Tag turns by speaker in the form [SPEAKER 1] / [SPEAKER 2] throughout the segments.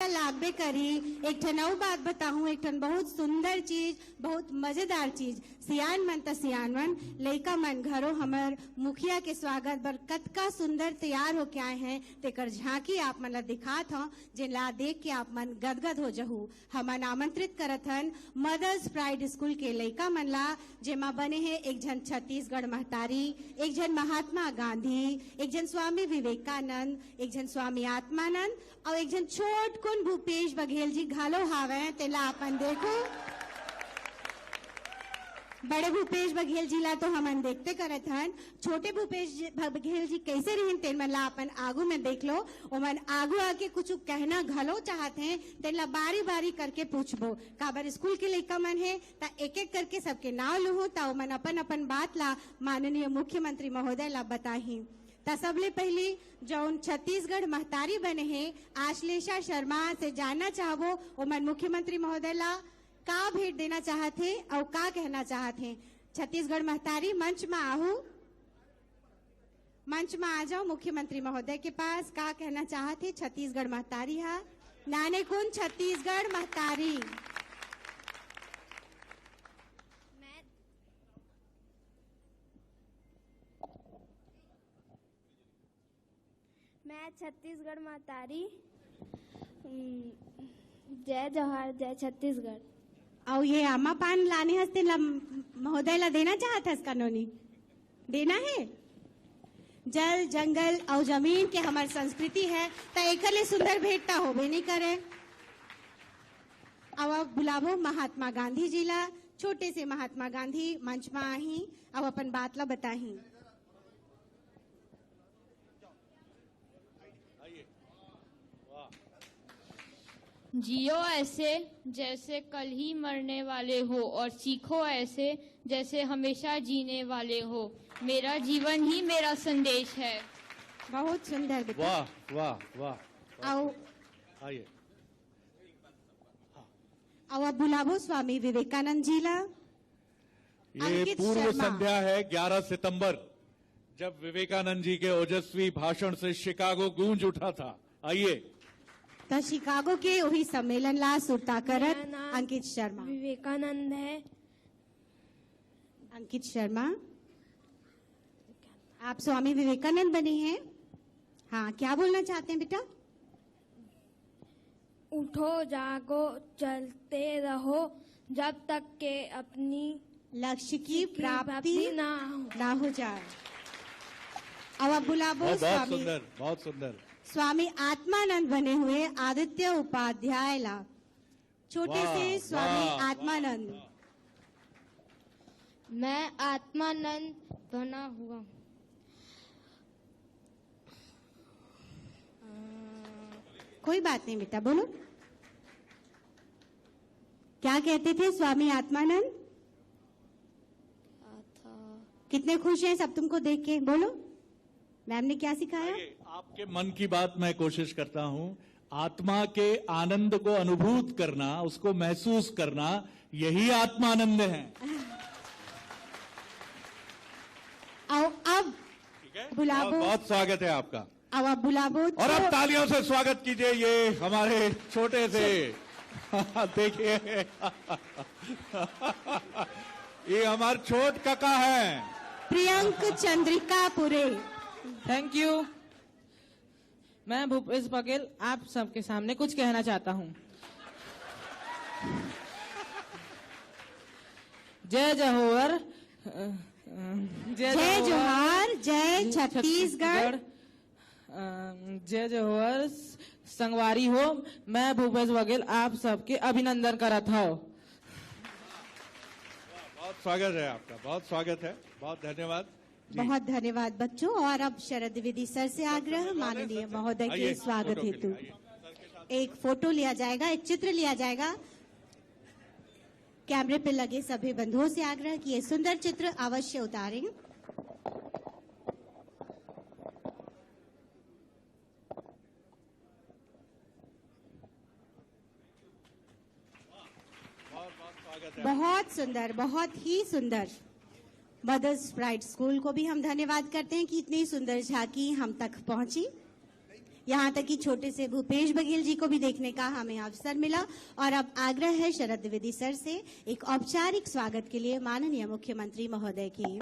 [SPEAKER 1] लागबे करी। एक ठन अउ बात बताऊं, एक ठन बहुत सुंदर चीज, बहुत मजेदार चीज। सियान मन त सियान मन, लइका मन घरों हमर मुखिया के स्वागत बर कतका सुंदर तैयार होके आए हैं, तेकर झांकी आप मन ला दिखात हूं, जेला देख के आप मन गदगद हो जहू। हमन आमंत्रित करत हन मदर्स प्राइड स्कूल के लइका मन ला, जेमा बने हैं एक जन छत्तीसगढ़ महतारी, एक जन महात्मा गांधी, एक जन स्वामी विवेकानंद, एक जन स्वामी आत्मानंद और एक जन छोट कुन भूपेश बघेल जी घालो हावे। तेला अपन देखो, बड़े भूपेश बघेल जी ला तो हमन देखते करत हन, छोटे भूपेश बघेल जी कैसे रहिन तेन मन ला अपन आगू में देख लो। ओमन आगू आके कुछ कहना घलो चाहते हैं, तेन ला बारी बारी करके पूछबो। काबर स्कूल के लइका मन है ता एक एक करके सबके नाम लूहू, ता ओमन अपन अपन बात ला माननीय मुख्यमंत्री महोदय ला बताही। ता सबले पहली जौन छत्तीसगढ़ महतारी बने हैं आश्लेषा शर्मा से जानना चाहबो, ओमन मुख्यमंत्री महोदय ला का भेंट देना चाहते और का कहना चाहते। छत्तीसगढ़ महतारी मंच में आहू, मंच में आ जाओ मुख्यमंत्री महोदय के पास। का कहना चाहते छत्तीसगढ़ महतारी हा, नाने कुन छत्तीसगढ़ महतारी।
[SPEAKER 2] मैं छत्तीसगढ़ महतारी, जय जवाहर जय छत्तीसगढ़।
[SPEAKER 1] और ये आमा पान लाने हस्ते महोदय ला देना चाहत हस कानूनी देना है। जल जंगल और जमीन के हमार संस्कृति है, तो एकर ले सुंदर भेंट ता होबे नहीं करे। अब बुलावो महात्मा गांधी जी ला, छोटे से महात्मा गांधी मंच में आही अब अपन बात ला बताही।
[SPEAKER 3] जियो ऐसे जैसे कल ही मरने वाले हो, और सीखो ऐसे जैसे हमेशा जीने वाले हो। मेरा जीवन ही मेरा संदेश है।
[SPEAKER 1] बहुत सुंदर बेटा।
[SPEAKER 4] वाह वाह वाह।
[SPEAKER 1] और
[SPEAKER 4] आइए।
[SPEAKER 1] अब बुलावो स्वामी विवेकानंद जी ला।
[SPEAKER 4] ये पूर्व संध्या है 11 सितंबर, जब विवेकानंद जी के ओजस्वी भाषण से शिकागो गूंज उठा था। आइए।
[SPEAKER 1] तो शिकागो के वही सम्मेलन ला सुरता करत अंकित शर्मा।
[SPEAKER 2] विवेकानंद है।
[SPEAKER 1] अंकित शर्मा, आप स्वामी विवेकानंद बने हैं। हाँ, क्या बोलना चाहते हैं बेटा?
[SPEAKER 2] उठो जागो चलते रहो, जब तक के अपनी
[SPEAKER 1] लक्ष्य की प्राप्ति ना हो जाए। अब बुलाबो
[SPEAKER 4] बहुत
[SPEAKER 1] स्वामी
[SPEAKER 4] सुंदर, बहुत सुंदर।
[SPEAKER 1] स्वामी आत्मानंद बने हुए आदित्य उपाध्याय ला, छोटे से स्वामी आत्मानंद।
[SPEAKER 3] मैं आत्मानंद बना हुआ।
[SPEAKER 1] कोई बात नहीं बेटा, बोलो क्या कहते थे स्वामी आत्मानंद? कितने खुश हैं सब तुमको देख के, बोलो मैम ने क्या सिखाया?
[SPEAKER 4] आपके मन की बात मैं कोशिश करता हूं। आत्मा के आनंद को अनुभूत करना, उसको महसूस करना, यही आत्मानंद है।
[SPEAKER 1] और अब
[SPEAKER 4] ठीक है,
[SPEAKER 1] बुलाबो।
[SPEAKER 4] बहुत स्वागत है आपका।
[SPEAKER 1] अब बुलाबो
[SPEAKER 4] और अब तालियों से स्वागत कीजिए ये हमारे छोटे से देखिए ये हमारे छोट काका है
[SPEAKER 1] प्रियंक चंद्रिका पुरे।
[SPEAKER 5] Thank you. मैं भूपेश बघेल आप सबके सामने कुछ कहना चाहता हूँ। जय जवाहर,
[SPEAKER 1] जय जोहार, जय छत्तीसगढ़।
[SPEAKER 5] जय जवाहर संगवारी हो। मैं भूपेश बघेल आप सबके अभिनंदन करत हूँ।
[SPEAKER 4] बहुत स्वागत है आपका, बहुत स्वागत है, बहुत धन्यवाद।
[SPEAKER 1] बहुत धन्यवाद बच्चों। और अब शरद द्विवेदी सर से आग्रह माननीय महोदय के स्वागत हेतु एक फोटो लिया जाएगा, एक चित्र लिया जाएगा। कैमरे पे लगे सभी बंधुओं से आग्रह कि ये सुंदर चित्र अवश्य उतारें। बहुत सुंदर, बहुत ही सुंदर। मदर्स प्राइड स्कूल को भी हम धन्यवाद करते हैं कि इतनी सुंदर झांकी हम तक पहुंची। यहाँ तक कि छोटे से भूपेश बघेल जी को भी देखने का हमें अवसर मिला। और अब आग्रह है शरद द्विवेदी सर से एक औपचारिक स्वागत के लिए माननीय मुख्यमंत्री महोदय की।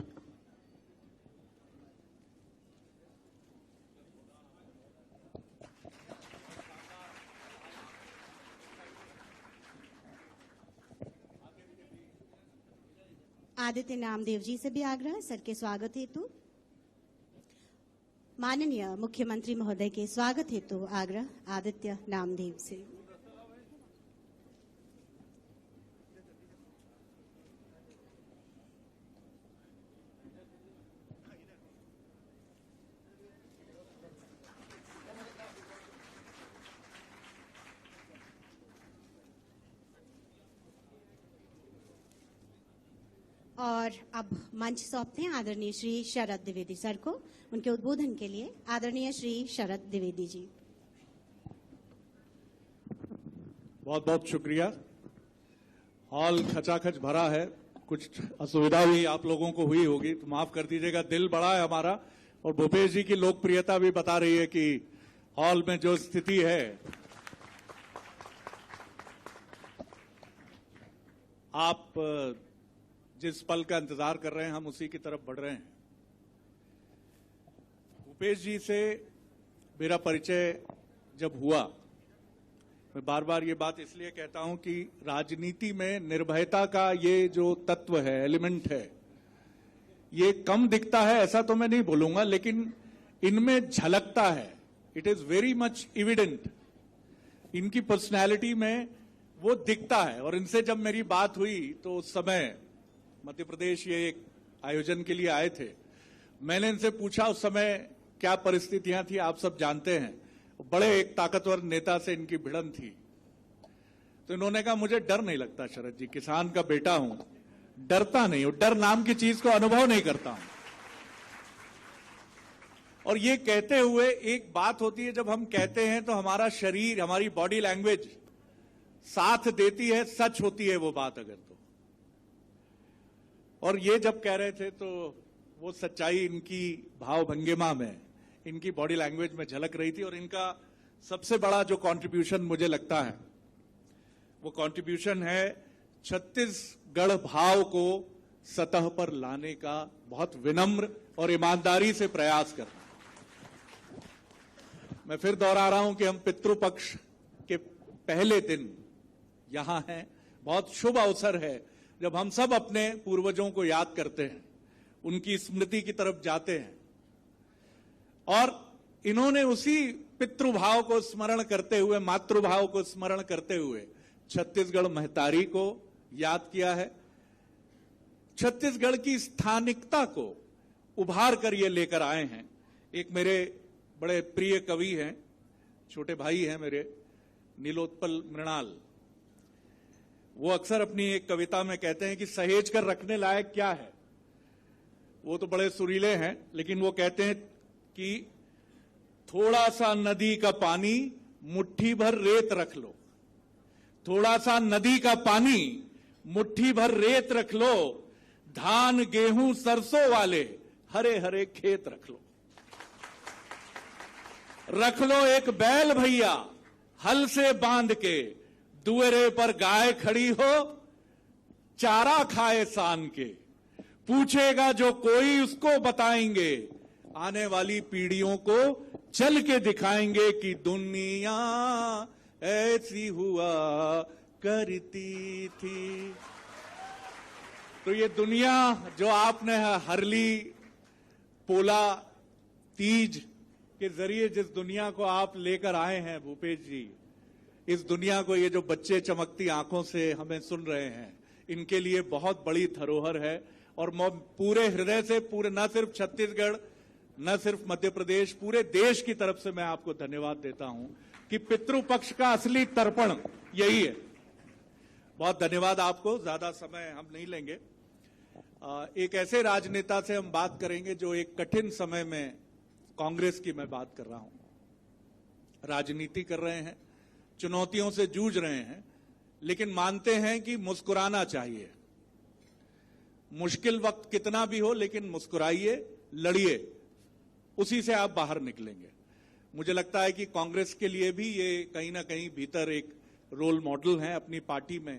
[SPEAKER 1] आदित्य नामदेव जी से भी आग्रह सर के स्वागत हेतु। माननीय मुख्यमंत्री महोदय के स्वागत हेतु आग्रह आदित्य नामदेव से। और अब मंच सौंपते हैं आदरणीय श्री शरद द्विवेदी सर को उनके उद्बोधन के लिए। आदरणीय श्री शरद द्विवेदी जी।
[SPEAKER 4] बहुत बहुत शुक्रिया। हॉल खचाखच भरा है, कुछ असुविधा भी आप लोगों को हुई होगी तो माफ कर दीजिएगा। दिल बड़ा है हमारा और भूपेश जी की लोकप्रियता भी बता रही है कि हॉल में जो स्थिति है, आप जिस पल का इंतजार कर रहे हैं हम उसी की तरफ बढ़ रहे हैं। भूपेश जी से मेरा परिचय जब हुआ, मैं बार बार ये बात इसलिए कहता हूं कि राजनीति में निर्भयता का ये जो तत्व है, एलिमेंट है, ये कम दिखता है ऐसा तो मैं नहीं बोलूंगा, लेकिन इनमें झलकता है। It is very much evident. इनकी पर्सनैलिटी में वो दिखता है। और इनसे जब मेरी बात हुई तो उस समय मध्य प्रदेश ये एक आयोजन के लिए आए थे। मैंने इनसे पूछा उस समय क्या परिस्थितियां थी, आप सब जानते हैं। बड़े एक ताकतवर नेता से इनकी भिड़न थी। तो इन्होंने कहा मुझे डर नहीं लगता शरद जी, किसान का बेटा हूं, डरता नहीं हूं, डर नाम की चीज को अनुभव नहीं करता हूं। और ये कहते हुए एक बात होती है, जब हम कहते हैं तो हमारा शरीर, हमारी बॉडी लैंग्वेज साथ देती है, सच होती है वो बात अगर तो। और ये जब कह रहे थे तो वो सच्चाई इनकी भाव भंगिमा में, इनकी बॉडी लैंग्वेज में झलक रही थी। और इनका सबसे बड़ा जो कंट्रीब्यूशन मुझे लगता है वो कंट्रीब्यूशन है छत्तीसगढ़ भाव को सतह पर लाने का बहुत विनम्र और ईमानदारी से प्रयास करना। मैं फिर दोहरा रहा हूं कि हम पितृपक्ष के पहले दिन यहां हैं। बहुत शुभ अवसर है जब हम सब अपने पूर्वजों को याद करते हैं, उनकी स्मृति की तरफ जाते हैं। और इन्होंने उसी पितृभाव को स्मरण करते हुए, मातृभाव को स्मरण करते हुए छत्तीसगढ़ महतारी को याद किया है। छत्तीसगढ़ की स्थानिकता को उभार कर ये लेकर आए हैं। एक मेरे बड़े प्रिय कवि हैं, छोटे भाई हैं मेरे, नीलोत्पल मृणाल। वो अक्सर अपनी एक कविता में कहते हैं कि सहेज कर रखने लायक क्या है। वो तो बड़े सुरीले हैं, लेकिन वो कहते हैं कि थोड़ा सा नदी का पानी मुट्ठी भर रेत रख लो, थोड़ा सा नदी का पानी मुट्ठी भर रेत रख लो, धान गेहूं सरसों वाले हरे हरे खेत रख लो। रख लो एक बैल भैया हल से बांध के, दुअरे पर गाय खड़ी हो चारा खाए सान के। पूछेगा जो कोई उसको बताएंगे, आने वाली पीढ़ियों को चल के दिखाएंगे कि दुनिया ऐसी हुआ करती थी। तो ये दुनिया जो आपने हरली पोला तीज के जरिए जिस दुनिया को आप लेकर आए हैं भूपेश जी, इस दुनिया को ये जो बच्चे चमकती आंखों से हमें सुन रहे हैं, इनके लिए बहुत बड़ी धरोहर है। और मैं पूरे हृदय से, पूरे न सिर्फ छत्तीसगढ़, न सिर्फ मध्य प्रदेश, पूरे देश की तरफ से मैं आपको धन्यवाद देता हूं कि पितृपक्ष का असली तर्पण यही है। बहुत धन्यवाद आपको। ज्यादा समय हम नहीं लेंगे। एक ऐसे राजनेता से हम बात करेंगे जो एक कठिन समय में, कांग्रेस की मैं बात कर रहा हूं, राजनीति कर रहे हैं, चुनौतियों से जूझ रहे हैं, लेकिन मानते हैं कि मुस्कुराना चाहिए। मुश्किल वक्त कितना भी हो, लेकिन मुस्कुराइए, लड़िए, उसी से आप बाहर निकलेंगे। मुझे लगता है कि कांग्रेस के लिए भी ये कहीं ना कहीं भीतर एक रोल मॉडल है अपनी पार्टी में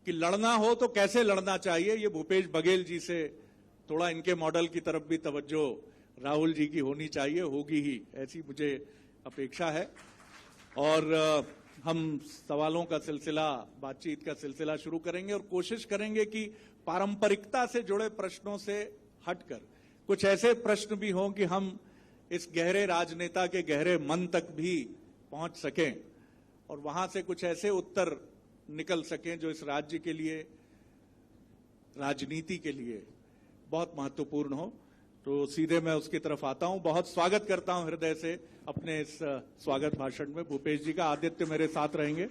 [SPEAKER 4] कि लड़ना हो तो कैसे लड़ना चाहिए। ये भूपेश बघेल जी से थोड़ा इनके मॉडल की तरफ भी तवज्जो राहुल जी की होनी चाहिए, होगी ही, ऐसी मुझे अपेक्षा है। और हम सवालों का सिलसिला, बातचीत का सिलसिला शुरू करेंगे और कोशिश करेंगे कि पारंपरिकता से जुड़े प्रश्नों से हटकर कुछ ऐसे प्रश्न भी हों कि हम इस गहरे राजनेता के गहरे मन तक भी पहुंच सकें और वहां से कुछ ऐसे उत्तर निकल सकें जो इस राज्य के लिए, राजनीति के लिए बहुत महत्वपूर्ण हो। तो सीधे मैं उसकी तरफ आता हूं। बहुत स्वागत करता हूं हृदय से अपने इस स्वागत भाषण में भूपेश जी का। आदित्य मेरे साथ रहेंगे।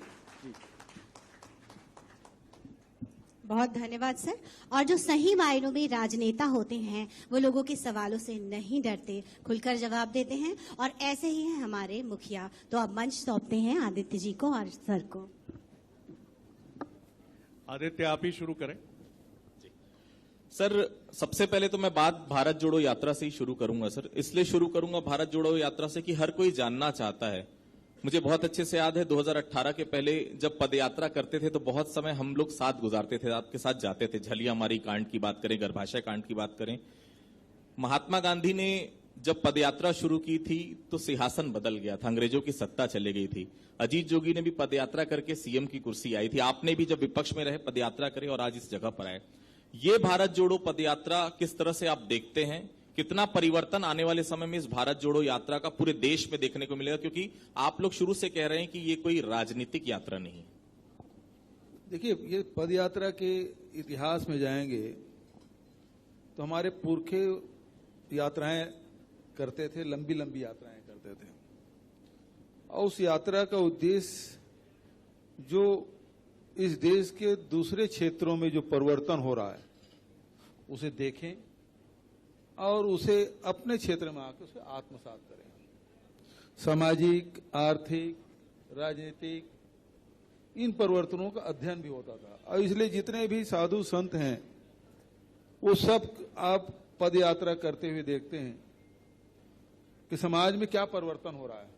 [SPEAKER 1] बहुत धन्यवाद सर। और जो सही मायनों में राजनेता होते हैं वो लोगों के सवालों से नहीं डरते, खुलकर जवाब देते हैं, और ऐसे ही हैं हमारे मुखिया। तो अब मंच सौंपते हैं आदित्य जी को और सर को।
[SPEAKER 4] आदित्य, आप ही शुरू करें।
[SPEAKER 6] सर, सबसे पहले तो मैं बात भारत जोड़ो यात्रा से ही शुरू करूंगा सर। इसलिए शुरू करूंगा भारत जोड़ो यात्रा से कि हर कोई जानना चाहता है। मुझे बहुत अच्छे से याद है 2018 के पहले जब पदयात्रा करते थे तो बहुत समय हम लोग साथ गुजारते थे, आपके साथ जाते थे। झलियामारी कांड की बात करें, गर्भाशय कांड की बात करें। महात्मा गांधी ने जब पदयात्रा शुरू की थी तो सिंहासन बदल गया था, अंग्रेजों की सत्ता चली गई थी। अजीत जोगी ने भी पदयात्रा करके सीएम की कुर्सी आई थी। आपने भी जब विपक्ष में रहे पदयात्रा करे और आज इस जगह पर आए। ये भारत जोड़ो पदयात्रा किस तरह से आप देखते हैं, कितना परिवर्तन आने वाले समय में इस भारत जोड़ो यात्रा का पूरे देश में देखने को मिलेगा? क्योंकि आप लोग शुरू से कह रहे हैं कि ये कोई राजनीतिक यात्रा नहीं।
[SPEAKER 7] देखिए, ये पदयात्रा के इतिहास में जाएंगे तो हमारे पुरखे यात्राएं करते थे, लंबी लंबी यात्राएं करते थे, और उस यात्रा का उद्देश्य जो इस देश के दूसरे क्षेत्रों में जो परिवर्तन हो रहा है उसे देखें और उसे अपने क्षेत्र में आकर उसे आत्मसात करें। सामाजिक, आर्थिक, राजनीतिक इन परिवर्तनों का अध्ययन भी होता था। और इसलिए जितने भी साधु संत हैं वो सब आप पद यात्रा करते हुए देखते हैं कि समाज में क्या परिवर्तन हो रहा है।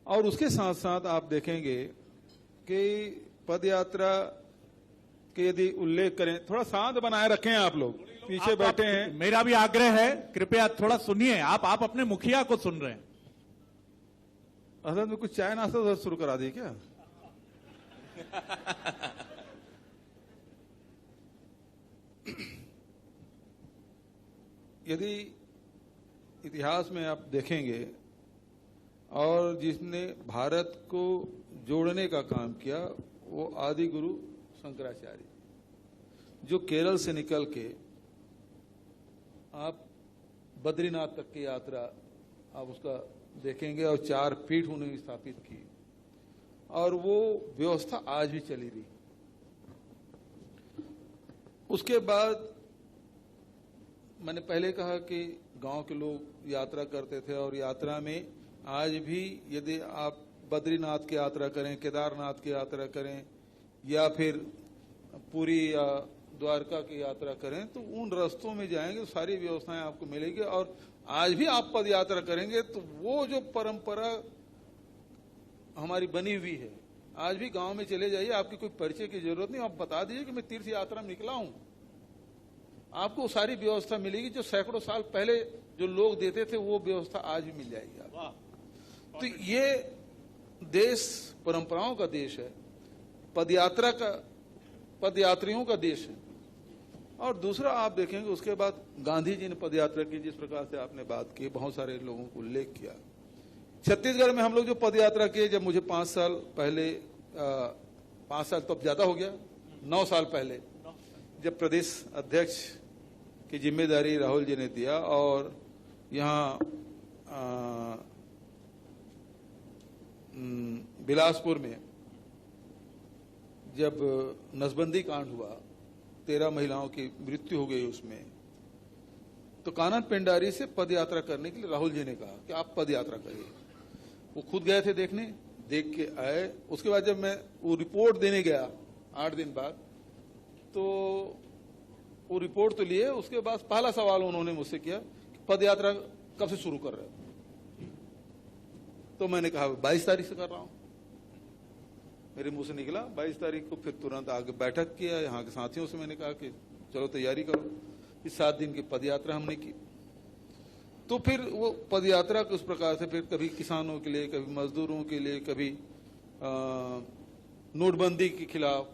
[SPEAKER 7] और उसके साथ साथ आप देखेंगे कि पद यात्रा के यदि उल्लेख करें, थोड़ा शांत बनाए रखें आप लोग, पीछे बैठे हैं।
[SPEAKER 4] मेरा भी आग्रह है, कृपया थोड़ा सुनिए। आप अपने मुखिया को सुन रहे हैं।
[SPEAKER 7] असल में कुछ चाय नाश्ता शुरू करा दी क्या? यदि इतिहास में आप देखेंगे और जिसने भारत को जोड़ने का काम किया वो आदि गुरु शंकराचार्य, जो केरल से निकल के आप बद्रीनाथ तक की यात्रा आप उसका देखेंगे और 4 पीठ उन्होंने स्थापित की और वो व्यवस्था आज भी चली रही। उसके बाद मैंने पहले कहा कि गांव के लोग यात्रा करते थे और यात्रा में आज भी यदि आप बद्रीनाथ की यात्रा करें, केदारनाथ की यात्रा करें या फिर पुरी या द्वारका की यात्रा करें तो उन रास्तों में जाएंगे तो सारी व्यवस्थाएं आपको मिलेगी। और आज भी आप पद यात्रा करेंगे तो वो जो परंपरा हमारी बनी हुई है, आज भी गांव में चले जाइए, आपकी कोई परिचय की जरूरत नहीं, आप बता दीजिए कि मैं तीर्थ यात्रा में निकला हूं, आपको सारी व्यवस्था मिलेगी। जो सैकड़ों साल पहले जो लोग देते थे वो व्यवस्था आज भी मिल जाएगी आपको। तो ये देश परंपराओं का देश है, पदयात्रा का, पदयात्रियों का देश है। और दूसरा आप देखेंगे उसके बाद गांधी जी ने पदयात्रा की, जिस प्रकार से आपने बात की, बहुत सारे लोगों को उल्लेख किया। छत्तीसगढ़ में हम लोग जो पदयात्रा किए, जब मुझे 5 साल पहले, 5 साल तो अब ज्यादा हो गया, 9 साल पहले जब प्रदेश अध्यक्ष की जिम्मेदारी राहुल जी ने दिया और यहाँ बिलासपुर में जब नसबंदी कांड हुआ, 13 महिलाओं की मृत्यु हो गई उसमें, तो कानन पेंडारी से पद यात्रा करने के लिए राहुल जी ने कहा कि आप पद यात्रा करिए। वो खुद गए थे देखने, देख के आए। उसके बाद जब मैं वो रिपोर्ट देने गया 8 दिन बाद, तो वो रिपोर्ट तो लिए, उसके बाद पहला सवाल उन्होंने मुझसे किया कि पद यात्रा कब से शुरू कर रहे हो? तो मैंने कहा 22 तारीख से कर रहा हूं। मेरे मुंह से निकला 22 तारीख को। फिर तुरंत आगे बैठक किया, यहाँ के साथियों से मैंने कहा कि चलो तैयारी करो। इस 7 दिन की पदयात्रा हमने की। तो फिर वो पदयात्रा उस प्रकार से, फिर कभी किसानों के लिए, कभी मजदूरों के लिए, कभी नोटबंदी के खिलाफ,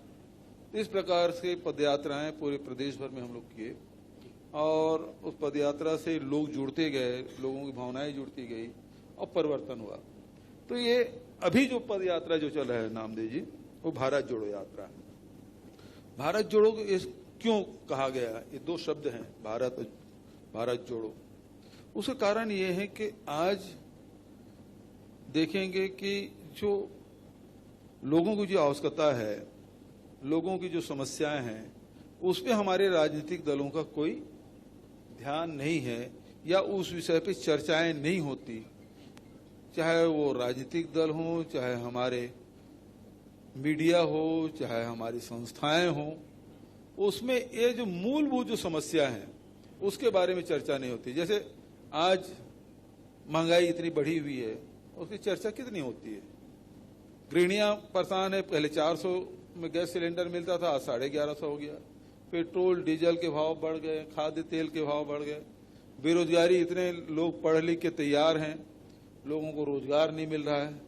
[SPEAKER 7] इस प्रकार से पदयात्राएं पूरे प्रदेश भर में हम लोग किए। और उस पदयात्रा से लोग जुड़ते गए, लोगों की भावनाएं जुड़ती गई और परिवर्तन हुआ। तो ये अभी जो पदयात्रा जो चल रहा है नामदेव जी, वो भारत जोड़ो यात्रा है। भारत जोड़ो क्यों कहा गया? ये 2 शब्द हैं, भारत जोड़ो। उसका कारण ये है कि आज देखेंगे कि जो लोगों की जो आवश्यकता है, लोगों की जो समस्याएं हैं, उस पे हमारे राजनीतिक दलों का कोई ध्यान नहीं है, या उस विषय पे चर्चाएं नहीं होती। चाहे वो राजनीतिक दल हो, चाहे हमारे मीडिया हो, चाहे हमारी संस्थाएं हो, उसमें ये जो मूलभूत जो समस्या है उसके बारे में चर्चा नहीं होती। जैसे आज महंगाई इतनी बढ़ी हुई है, उसकी चर्चा कितनी होती है? गृहिणियां परेशान है। पहले 400 में गैस सिलेंडर मिलता था, आज 1150 हो गया। पेट्रोल डीजल के भाव बढ़ गए, खाद्य तेल के भाव बढ़ गए, बेरोजगारी, इतने लोग पढ़ लिख के तैयार हैं, लोगों को रोजगार नहीं मिल रहा है।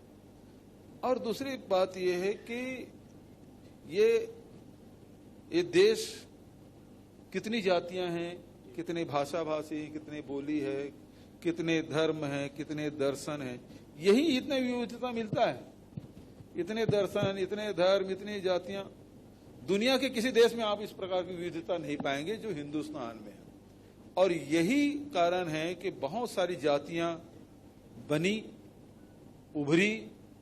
[SPEAKER 7] और दूसरी बात यह है कि ये देश कितनी जातियां हैं, कितने भाषा भाषी, कितने बोली है, कितने धर्म हैं, कितने दर्शन हैं, यही इतने विविधता मिलता है। इतने दर्शन, इतने धर्म, इतनी जातियां, दुनिया के किसी देश में आप इस प्रकार की विविधता नहीं पाएंगे जो हिंदुस्तान में है। और यही कारण है कि बहुत सारी जातियां बनी, उभरी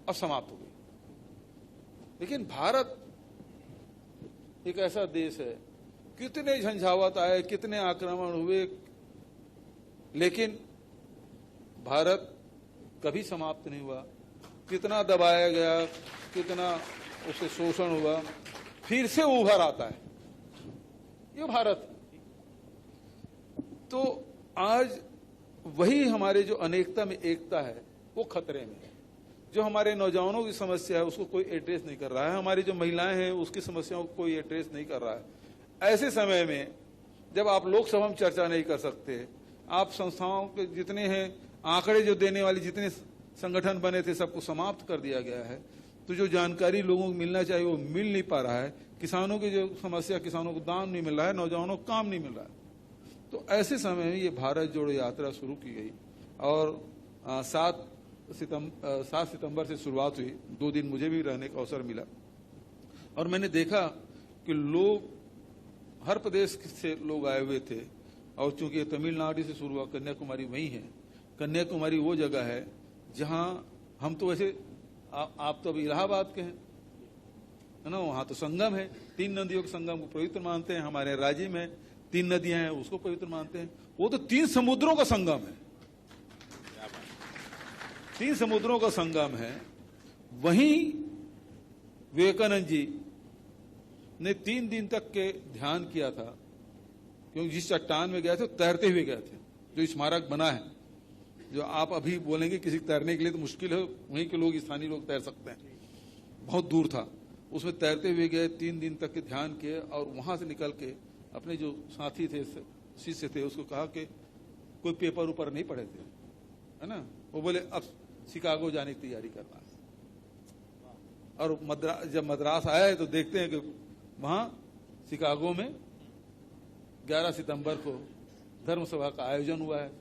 [SPEAKER 7] और समाप्त हो गई। लेकिन भारत एक ऐसा देश है, कितने झंझावात आए, कितने आक्रमण हुए, लेकिन भारत कभी समाप्त नहीं हुआ। कितना दबाया गया, कितना उसे शोषण हुआ, फिर से उभर आता है। ये भारत है। तो आज वही हमारे जो अनेकता में एकता है वो खतरे में है। जो हमारे नौजवानों की समस्या है उसको कोई एड्रेस नहीं कर रहा है, हमारी जो महिलाएं हैं उसकी समस्याओं को कोई एड्रेस नहीं कर रहा है। ऐसे समय में जब आप लोकसभा में चर्चा नहीं कर सकते, आप संस्थाओं के जितने हैं आंकड़े जो देने वाले जितने संगठन बने थे सबको समाप्त कर दिया गया है, तो जो जानकारी लोगों को मिलना चाहिए वो मिल नहीं पा रहा है। किसानों की जो समस्या, किसानों को दाम नहीं मिल रहा है, नौजवानों को काम नहीं मिल रहा है। तो ऐसे समय में ये भारत जोड़ो यात्रा शुरू की गई और 7 सितंबर से शुरुआत हुई। 2 दिन मुझे भी रहने का अवसर मिला और मैंने देखा कि लोग हर प्रदेश से लोग आए हुए थे। और चूंकि तमिलनाडु से शुरू हुआ, कन्याकुमारी वही है। कन्याकुमारी वो जगह है जहां हम तो वैसे आप तो अभी इलाहाबाद के हैं, है ना, वहां तो संगम है, 3 नदियों के संगम को पवित्र मानते हैं। हमारे राज्य में 3 नदियां हैं, उसको पवित्र मानते हैं। वो तो 3 समुद्रों का संगम है, 3 समुद्रों का संगम है। वहीं विवेकानंद जी ने 3 दिन तक के ध्यान किया था, क्योंकि जिस चट्टान में गए थे तैरते हुए गए थे। जो स्मारक बना है, जो आप अभी बोलेंगे किसी तैरने के लिए तो मुश्किल है, वहीं के लोग, स्थानीय लोग तैर सकते हैं, बहुत दूर था। उसमें तैरते हुए गए, 3 दिन तक के ध्यान किए और वहां से निकल के अपने जो साथी थे, शिष्य थे, उसको कहा कि कोई पेपर ऊपर नहीं पढ़े थे, है ना, वो बोले अब शिकागो जाने की तैयारी करना है। और जब मद्रास आए तो देखते हैं कि वहां शिकागो में 11 सितंबर को धर्म सभा का आयोजन हुआ है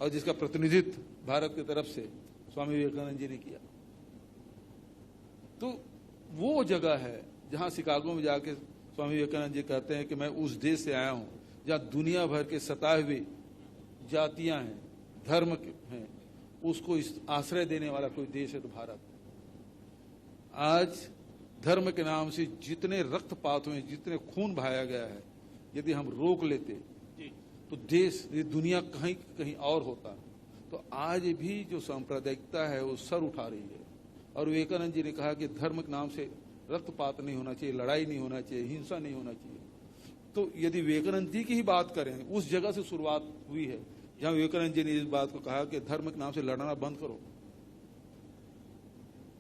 [SPEAKER 7] और जिसका प्रतिनिधित्व भारत की तरफ से स्वामी विवेकानंद जी ने किया। तो वो जगह है जहां शिकागो में जाके स्वामी विवेकानंद जी कहते हैं कि मैं उस देश से आया हूं जहां दुनिया भर के सताए हुए जातियां हैं, धर्म हैं, उसको आश्रय देने वाला कोई देश है तो भारत। आज धर्म के नाम से जितने रक्तपात हुए, जितने खून बहाया गया है, यदि हम रोक लेते तो देश, ये दुनिया कहीं कहीं और होता। तो आज भी जो सांप्रदायिकता है वो सर उठा रही है। और विवेकानंद जी ने कहा कि धर्म के नाम से रक्तपात नहीं होना चाहिए, लड़ाई नहीं होना चाहिए, हिंसा नहीं होना चाहिए। तो यदि विवेकानंद जी की ही बात करें, उस जगह से शुरुआत हुई है जहां विवेकानंद जी ने इस बात को कहा कि धर्म के नाम से लड़ना बंद करो,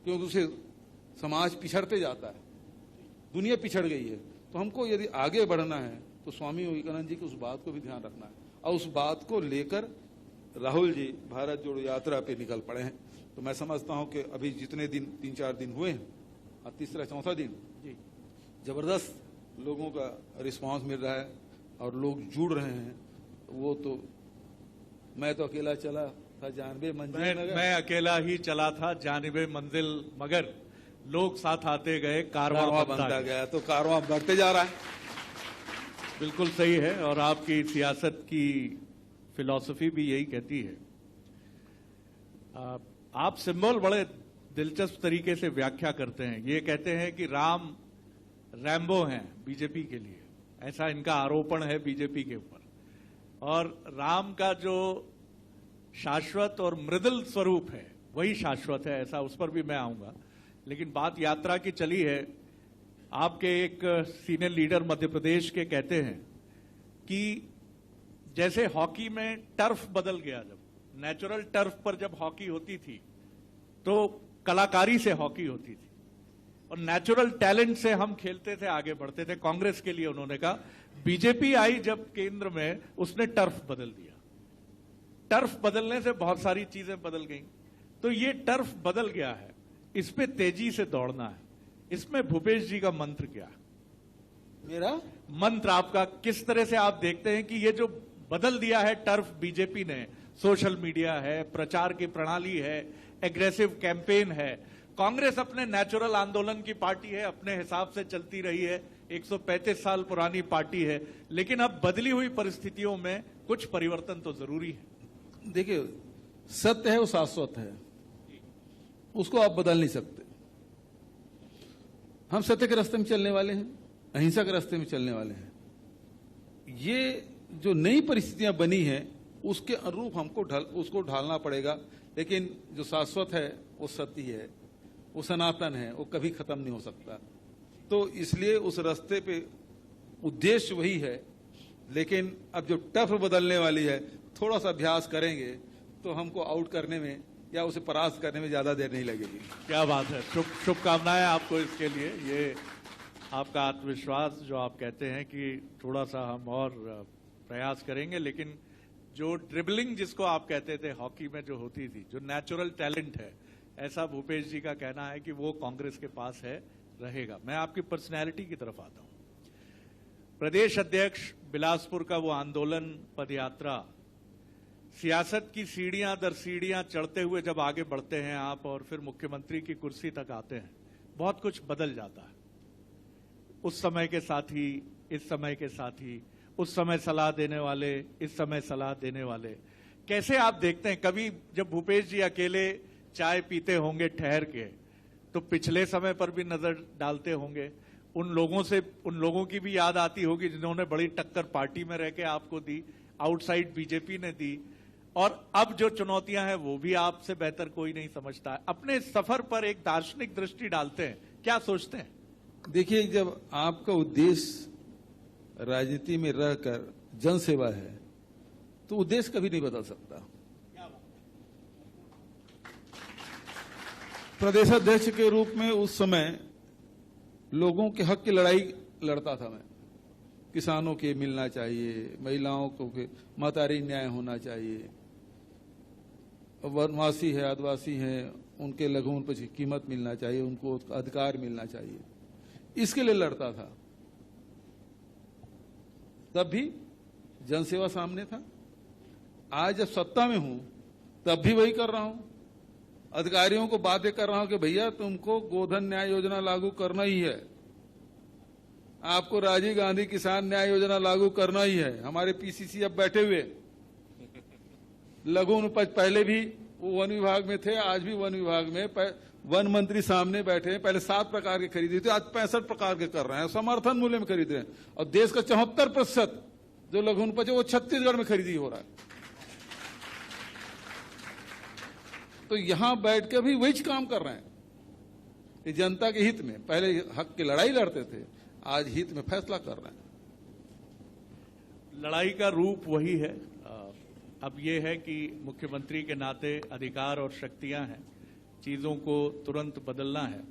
[SPEAKER 7] क्योंकि उसे समाज पिछड़ते जाता है, दुनिया पिछड़ गई है। तो हमको यदि आगे बढ़ना है तो स्वामी विवेकानंद जी की उस बात को भी ध्यान रखना है, और उस बात को लेकर राहुल जी भारत जोड़ो यात्रा पे निकल पड़े हैं। तो मैं समझता हूं कि अभी जितने दिन 3-4 दिन हुए हैं, और तीसरा चौथा दिन जबरदस्त लोगों का रिस्पांस मिल रहा है और लोग जुड़ रहे हैं। वो तो मैं तो अकेला चला था जानिबे मंजिल मगर,
[SPEAKER 4] मैं अकेला ही चला था जानिबे मंजिल मगर, लोग साथ आते गए, कारवां बनता
[SPEAKER 7] गया। तो कारवां बढ़ते जा रहा है।
[SPEAKER 4] बिल्कुल सही है, और आपकी सियासत की फिलॉसफी भी यही कहती है। आप सिंबल बड़े दिलचस्प तरीके से व्याख्या करते हैं। ये कहते हैं कि राम रैम्बो हैं बीजेपी के लिए, ऐसा इनका आरोपण है बीजेपी के ऊपर। और राम का जो शाश्वत और मृदुल स्वरूप है वही शाश्वत है, ऐसा उस पर भी मैं आऊंगा। लेकिन बात यात्रा की चली है, आपके एक सीनियर लीडर मध्य प्रदेश के कहते हैं कि जैसे हॉकी में टर्फ बदल गया, जब नेचुरल टर्फ पर जब हॉकी होती थी तो कलाकारी से हॉकी होती थी, और नेचुरल टैलेंट से हम खेलते थे, आगे बढ़ते थे। कांग्रेस के लिए उन्होंने कहा, बीजेपी आई जब केंद्र में, उसने टर्फ बदल दिया। टर्फ बदलने से बहुत सारी चीजें बदल गई। तो ये टर्फ बदल गया है, इस पे तेजी से दौड़ना है। इसमें भूपेश जी का मंत्र क्या है?
[SPEAKER 7] मेरा
[SPEAKER 4] मंत्र आपका किस तरह से आप देखते हैं कि ये जो बदल दिया है टर्फ बीजेपी ने, सोशल मीडिया है, प्रचार की प्रणाली है, एग्रेसिव कैंपेन है। कांग्रेस अपने नेचुरल आंदोलन की पार्टी है, अपने हिसाब से चलती रही है, 135 साल पुरानी पार्टी है, लेकिन अब बदली हुई परिस्थितियों में कुछ परिवर्तन तो जरूरी है।
[SPEAKER 7] देखिए, सत्य है वो शाश्वत है, उसको आप बदल नहीं सकते। हम सत्य के रास्ते में चलने वाले हैं, अहिंसा के रास्ते में चलने वाले हैं। ये जो नई परिस्थितियां बनी हैं उसके अनुरूप हमको उसको ढालना पड़ेगा। लेकिन जो शाश्वत है वो सत्य है, वो सनातन है, वो कभी खत्म नहीं हो सकता। तो इसलिए उस रास्ते पे उद्देश्य वही है। लेकिन अब जो टफ बदलने वाली है, थोड़ा सा अभ्यास करेंगे तो हमको आउट करने में या उसे परास्त करने में ज्यादा देर नहीं लगेगी।
[SPEAKER 4] क्या बात है, शुभकामनाएं आपको इसके लिए। ये आपका आत्मविश्वास जो आप कहते हैं कि थोड़ा सा हम और प्रयास करेंगे। लेकिन जो ड्रिबलिंग जिसको आप कहते थे हॉकी में जो होती थी, जो नेचुरल टैलेंट है, ऐसा भूपेश जी का कहना है कि वो कांग्रेस के पास है, रहेगा। मैं आपकी पर्सनैलिटी की तरफ आता हूं। प्रदेश अध्यक्ष, बिलासपुर का वो आंदोलन, पदयात्रा, सियासत की सीढ़ियां दर सीढ़ियां चढ़ते हुए जब आगे बढ़ते हैं आप और फिर मुख्यमंत्री की कुर्सी तक आते हैं, बहुत कुछ बदल जाता है। उस समय के साथी, इस समय के साथी, उस समय सलाह देने वाले, इस समय सलाह देने वाले, कैसे आप देखते हैं? कभी जब भूपेश जी अकेले चाय पीते होंगे ठहर के, तो पिछले समय पर भी नजर डालते होंगे, उन लोगों की भी याद आती होगी जिन्होंने बड़ी टक्कर पार्टी में रह के आपको दी, आउटसाइड बीजेपी ने दी, और अब जो चुनौतियां हैं वो भी आपसे बेहतर कोई नहीं समझता है। अपने सफर पर एक दार्शनिक दृष्टि डालते हैं, क्या सोचते हैं?
[SPEAKER 7] देखिए, जब आपका उद्देश्य राजनीति में रहकर जन सेवा है तो उद्देश्य कभी नहीं बदल सकता। प्रदेश अध्यक्ष के रूप में उस समय लोगों के हक की लड़ाई लड़ता था मैं। किसानों के मिलना चाहिए, महिलाओं को मातारी न्याय होना चाहिए, वनवासी है, आदिवासी हैं, उनके लघु पर कीमत मिलना चाहिए, उनको अधिकार मिलना चाहिए, इसके लिए लड़ता था। तब भी जनसेवा सामने था। आज जब सत्ता में हूं तब भी वही कर रहा हूं। अधिकारियों को बाध्य कर रहा हूं कि भैया तुमको गोधन न्याय योजना लागू करना ही है, आपको राजीव गांधी किसान न्याय योजना लागू करना ही है। हमारे पीसीसी अब बैठे हुए, लघु उपज पहले भी वो वन विभाग में थे, आज भी वन विभाग में वन मंत्री सामने बैठे हैं। पहले 7 प्रकार के खरीदे थे, आज 65 प्रकार के कर रहे हैं, समर्थन मूल्य में खरीद रहे हैं। और देश का 74% जो लघु उपज है वो छत्तीसगढ़ में खरीदी हो रहा है। तो यहां बैठ के भी वही काम कर रहे हैं कि जनता के हित में। पहले हक की लड़ाई लड़ते थे, आज हित में फैसला कर रहे हैं।
[SPEAKER 4] लड़ाई का रूप वही है। अब यह है कि मुख्यमंत्री के नाते अधिकार और शक्तियां हैं, चीजों को तुरंत बदलना है।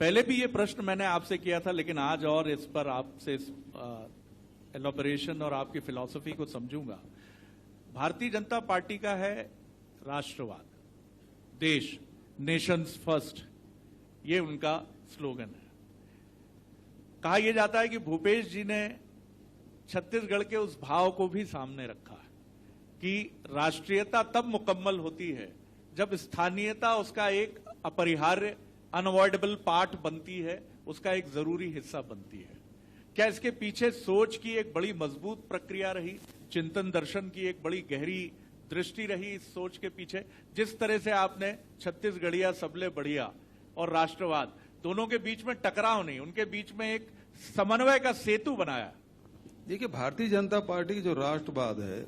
[SPEAKER 4] पहले भी ये प्रश्न मैंने आपसे किया था, लेकिन आज और इस पर आपसे एलोबरेशन और आपकी फिलॉसफी को समझूंगा। भारतीय जनता पार्टी का है राष्ट्रवाद, देश, नेशंस फर्स्ट, ये उनका स्लोगन है। कहा यह जाता है कि भूपेश जी ने छत्तीसगढ़ के उस भाव को भी सामने रखा है कि राष्ट्रीयता तब मुकम्मल होती है जब स्थानीयता उसका एक अपरिहार्य अनअवॉइडेबल पार्ट बनती है, उसका एक जरूरी हिस्सा बनती है। क्या इसके पीछे सोच की एक बड़ी मजबूत प्रक्रिया रही, चिंतन दर्शन की एक बड़ी गहरी दृष्टि रही इस सोच के पीछे? जिस तरह से आपने छत्तीसगढ़िया सबले बढ़िया और राष्ट्रवाद दोनों के बीच में टकराव नहीं, उनके बीच में एक समन्वय का सेतु बनाया।
[SPEAKER 7] देखिए, भारतीय जनता पार्टी की जो राष्ट्रवाद है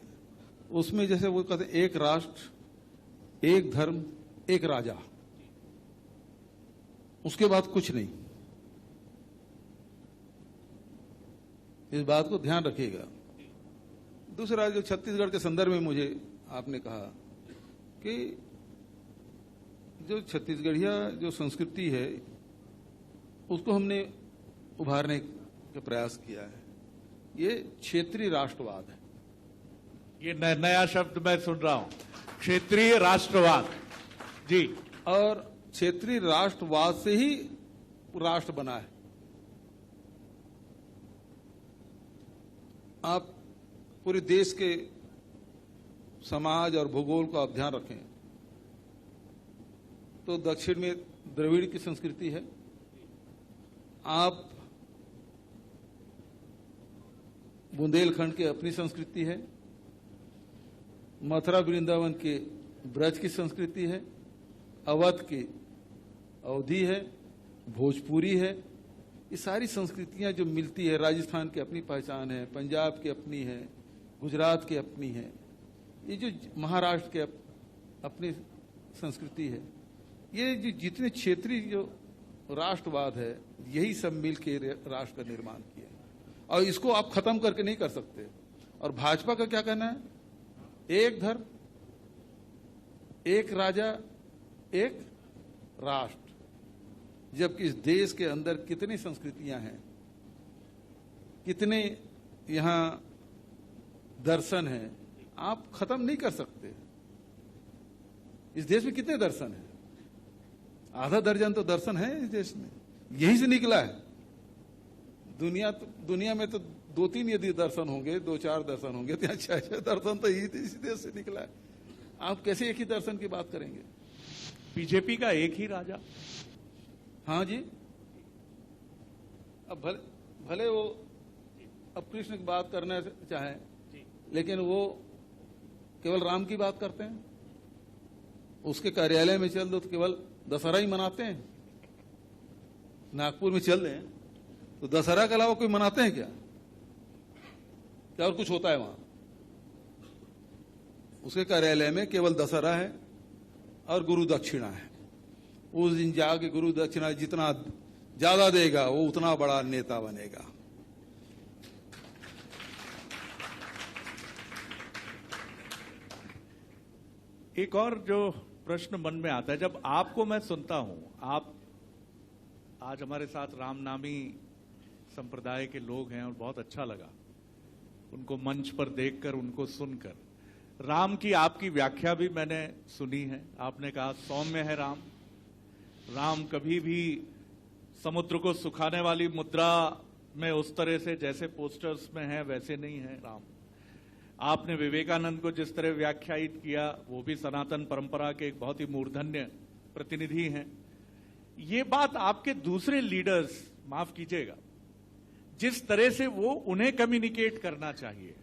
[SPEAKER 7] उसमें जैसे वो कहते हैं एक राष्ट्र, एक धर्म, एक राजा, उसके बाद कुछ नहीं। इस बात को ध्यान रखिएगा। दूसरा, जो छत्तीसगढ़ के संदर्भ में मुझे आपने कहा कि जो छत्तीसगढ़िया जो संस्कृति है उसको हमने उभारने का प्रयास किया है। ये क्षेत्रीय राष्ट्रवाद है।
[SPEAKER 4] ये नया शब्द मैं सुन रहा हूं, क्षेत्रीय राष्ट्रवाद जी।
[SPEAKER 7] और क्षेत्रीय राष्ट्रवाद से ही राष्ट्र बना है। आप पूरे देश के समाज और भूगोल का आप ध्यान रखें तो दक्षिण में द्रविड़ की संस्कृति है। आप बुंदेलखंड की अपनी संस्कृति है, मथुरा वृंदावन के ब्रज की संस्कृति है, अवध की अवधी है, भोजपुरी है। ये सारी संस्कृतियां जो मिलती है, राजस्थान की अपनी पहचान है, पंजाब की अपनी है, गुजरात की अपनी है, ये जो महाराष्ट्र के अपनी संस्कृति है। ये जो जितने क्षेत्रीय जो राष्ट्रवाद है, यही सब मिल के राष्ट्र का निर्माण किया और इसको आप खत्म करके नहीं कर सकते। और भाजपा का क्या कहना है? एक धर्म, एक राजा, एक राष्ट्र। जबकि इस देश के अंदर कितनी संस्कृतियां हैं, कितने यहां दर्शन हैं, आप खत्म नहीं कर सकते। इस देश में कितने दर्शन हैं? आधा दर्जन तो दर्शन है इस देश में, यही से निकला है। दुनिया में तो 2-3 यदि दर्शन होंगे, 2-4 दर्शन होंगे, तो 6 दर्शन तो इसी देश से निकला है। आप कैसे एक ही दर्शन की बात करेंगे?
[SPEAKER 4] बीजेपी का एक ही राजा।
[SPEAKER 7] हाँ जी। अब भले वो अब कृष्ण की बात करना चाहें, लेकिन वो केवल राम की बात करते हैं। उसके कार्यालय में चल दो तो केवल दशहरा ही मनाते हैं। नागपुर में चल दें तो दशहरा के अलावा कोई मनाते हैं क्या? क्या और कुछ होता है वहां? उसके कार्यालय में केवल दशहरा है और गुरु दक्षिणा है। उस दिन जाके गुरु दक्षिणा जितना ज्यादा देगा वो उतना बड़ा नेता बनेगा।
[SPEAKER 4] एक और जो प्रश्न मन में आता है, जब आपको मैं सुनता हूं, आप आज हमारे साथ रामनामी संप्रदाय के लोग हैं और बहुत अच्छा लगा उनको मंच पर देखकर, उनको सुनकर। राम की आपकी व्याख्या भी मैंने सुनी है। आपने कहा सौम्य है राम। राम कभी भी समुद्र को सुखाने वाली मुद्रा में उस तरह से जैसे पोस्टर्स में है वैसे नहीं है राम। आपने विवेकानंद को जिस तरह व्याख्यायित किया, वो भी सनातन परंपरा के एक बहुत ही मूर्धन्य प्रतिनिधि हैं। ये बात आपके दूसरे लीडर्स, माफ कीजिएगा, जिस तरह से वो उन्हें कम्युनिकेट करना चाहिए,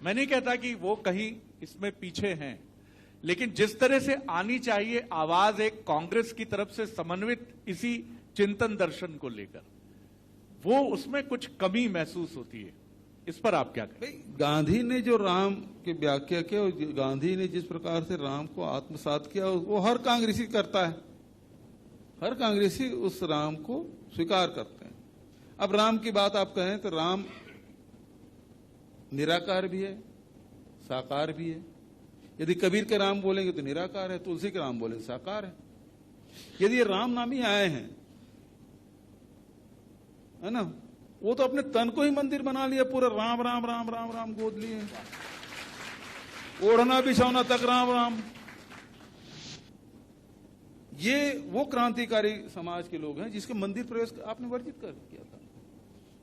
[SPEAKER 4] मैं नहीं कहता कि वो कहीं इसमें पीछे हैं, लेकिन जिस तरह से आनी चाहिए आवाज एक कांग्रेस की तरफ से समन्वित इसी चिंतन दर्शन को लेकर, वो उसमें कुछ कमी महसूस होती है। इस पर आप क्या कहें?
[SPEAKER 7] गांधी ने जो राम की व्याख्या किया और गांधी ने जिस प्रकार से राम को आत्मसात किया, वो हर कांग्रेसी करता है। हर कांग्रेसी उस राम को स्वीकार करते हैं। अब राम की बात आप कहें तो राम निराकार भी है, साकार भी है। यदि कबीर के राम बोलेंगे तो निराकार है, तुलसी के राम बोलेंगे साकार है। यदि ये राम नामी आए हैं, है ना, वो तो अपने तन को ही मंदिर बना लिया, पूरा राम राम राम राम राम गोद लिए, ओढ़ना बिछौना तक राम राम। ये वो क्रांतिकारी समाज के लोग हैं जिसके मंदिर प्रवेश आपने वर्जित कर किया था।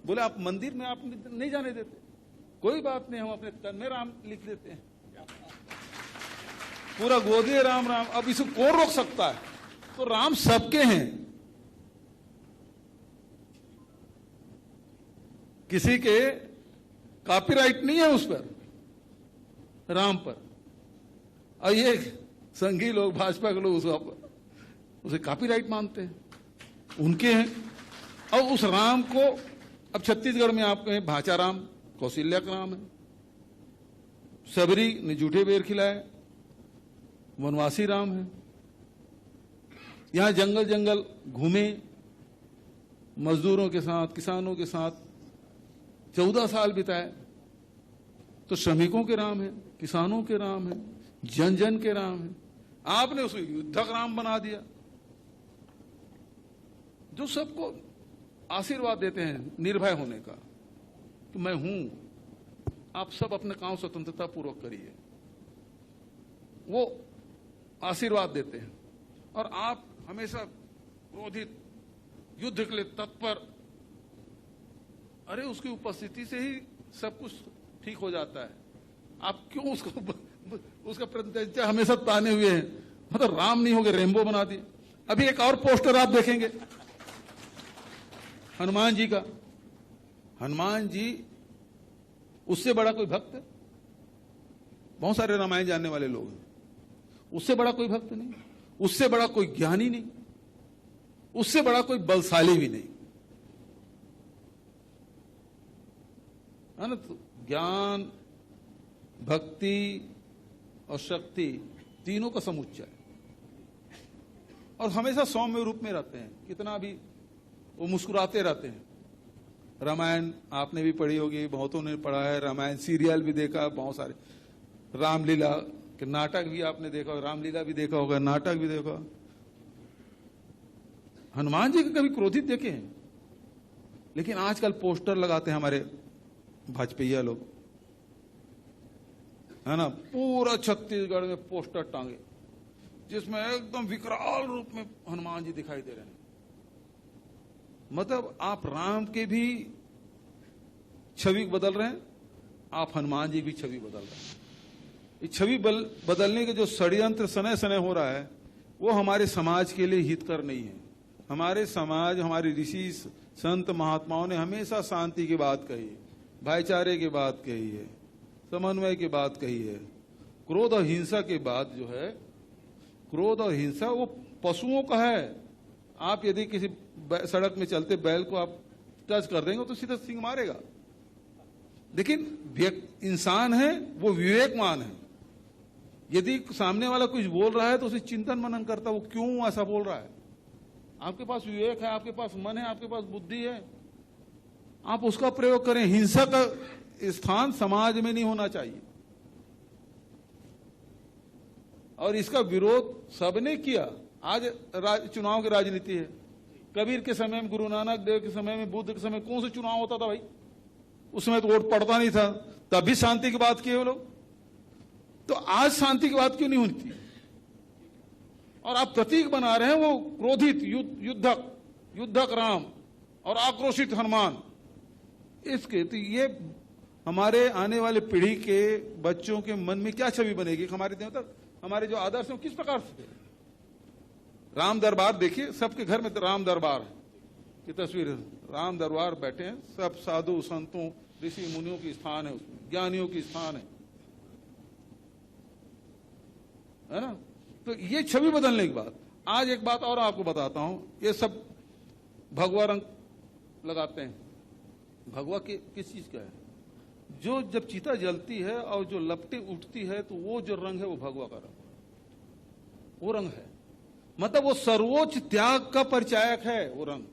[SPEAKER 7] बोले आप मंदिर में आप नहीं जाने देते, कोई बात नहीं, हम अपने तन में राम लिख देते हैं, पूरा गोदिए राम राम। अब इसको कौन रोक सकता है? तो राम सबके हैं, किसी के कॉपीराइट नहीं है उस पर, राम पर। और ये संघी लोग, भाजपा के लोग उसे कॉपीराइट मानते हैं, उनके हैं। और उस राम को अब छत्तीसगढ़ में आप कहें भाचा राम, कौशल्या का राम है, सबरी ने जूठे बेर खिलाए, वनवासी राम है। यहां जंगल जंगल घूमे, मजदूरों के साथ, किसानों के साथ 14 साल बिताए, तो श्रमिकों के राम है, किसानों के राम है, जन जन के राम है। आपने उसको युद्धक राम बना दिया, जो सबको आशीर्वाद देते हैं निर्भय होने का कि मैं हूं, आप सब अपने काम स्वतंत्रता पूर्वक करिए, वो आशीर्वाद देते हैं। और आप हमेशा क्रोधित, युद्ध के लिए तत्पर, अरे उसकी उपस्थिति से ही सब कुछ ठीक हो जाता है, आप क्यों उसका प्रतिनिधित्व हमेशा ताने हुए हैं? मतलब राम नहीं हो गए, रेम्बो बना दिए। अभी एक और पोस्टर आप देखेंगे हनुमान जी का। हनुमान जी उससे बड़ा कोई भक्त है? बहुत सारे रामायण जानने वाले लोग हैं, उससे बड़ा कोई भक्त नहीं, उससे बड़ा कोई ज्ञानी नहीं, उससे बड़ा कोई बलशाली भी नहीं, है ना। तो ज्ञान, भक्ति और शक्ति तीनों का समुच्चय, और हमेशा सौम्य रूप में रहते हैं। कितना भी वो मुस्कुराते रहते हैं। रामायण आपने भी पढ़ी होगी, बहुतों ने पढ़ा है, रामायण सीरियल भी देखा, बहुत सारे, रामलीला के नाटक भी आपने देखा, रामलीला भी देखा होगा, नाटक भी देखा। हनुमान जी के कभी क्रोधित देखे हैं? लेकिन आजकल पोस्टर लगाते हैं हमारे भाजपा लोग, है ना, पूरा छत्तीसगढ़ में पोस्टर टांगे जिसमें एकदम विकराल रूप में हनुमान जी दिखाई दे रहे हैं। मतलब आप राम के भी छवि बदल रहे हैं, आप हनुमान जी की छवि बदल रहे हैं। ये छवि बदलने के जो षड्यंत्र सने सने हो रहा है, वो हमारे समाज के लिए हितकर नहीं है। हमारे समाज, हमारे ऋषि संत महात्माओं ने हमेशा शांति की बात कही है, भाईचारे की बात कही है, समन्वय की बात कही है। क्रोध और हिंसा की बात जो है, क्रोध और हिंसा वो पशुओं का है। आप यदि किसी सड़क में चलते बैल को आप टच कर देंगे तो सीधा सिंह मारेगा। लेकिन इंसान है वो विवेकमान है, यदि सामने वाला कुछ बोल रहा है तो उसे चिंतन मनन करता, वो क्यों ऐसा बोल रहा है। आपके पास विवेक है, आपके पास मन है, आपके पास बुद्धि है, आप उसका प्रयोग करें। हिंसा का स्थान समाज में नहीं होना चाहिए, और इसका विरोध सबने किया। आज चुनाव की राजनीति है। कबीर के समय में, गुरु नानक देव के समय में, बुद्ध के समय कौन सा चुनाव होता था भाई? उस समय तो वोट पड़ता नहीं था, तब भी शांति की बात किए वो लोग। तो आज शांति की बात क्यों नहीं होती? और आप प्रतीक बना रहे हैं वो क्रोधित युद्धक राम और आक्रोशित हनुमान। इसके तो ये हमारे आने वाले पीढ़ी के बच्चों के मन में क्या छवि बनेगी? हमारे देवता, हमारे जो आदर्श हैं किस प्रकार से? राम दरबार देखिए, सबके घर में राम दरबार की तस्वीर है। राम दरबार बैठे हैं, सब साधु संतों ऋषि मुनियों की स्थान है, उसमें ज्ञानियों की स्थान है ना। तो ये छवि बदलने की बात। आज एक बात और आपको बताता हूं, ये सब भगवा रंग लगाते हैं। भगवा किस चीज का है? जो जब चिता जलती है और जो लपटें उठती है, तो वो जो रंग है वो भगवा का रंग, वो रंग है। मतलब वो सर्वोच्च त्याग का परिचायक है वो रंग।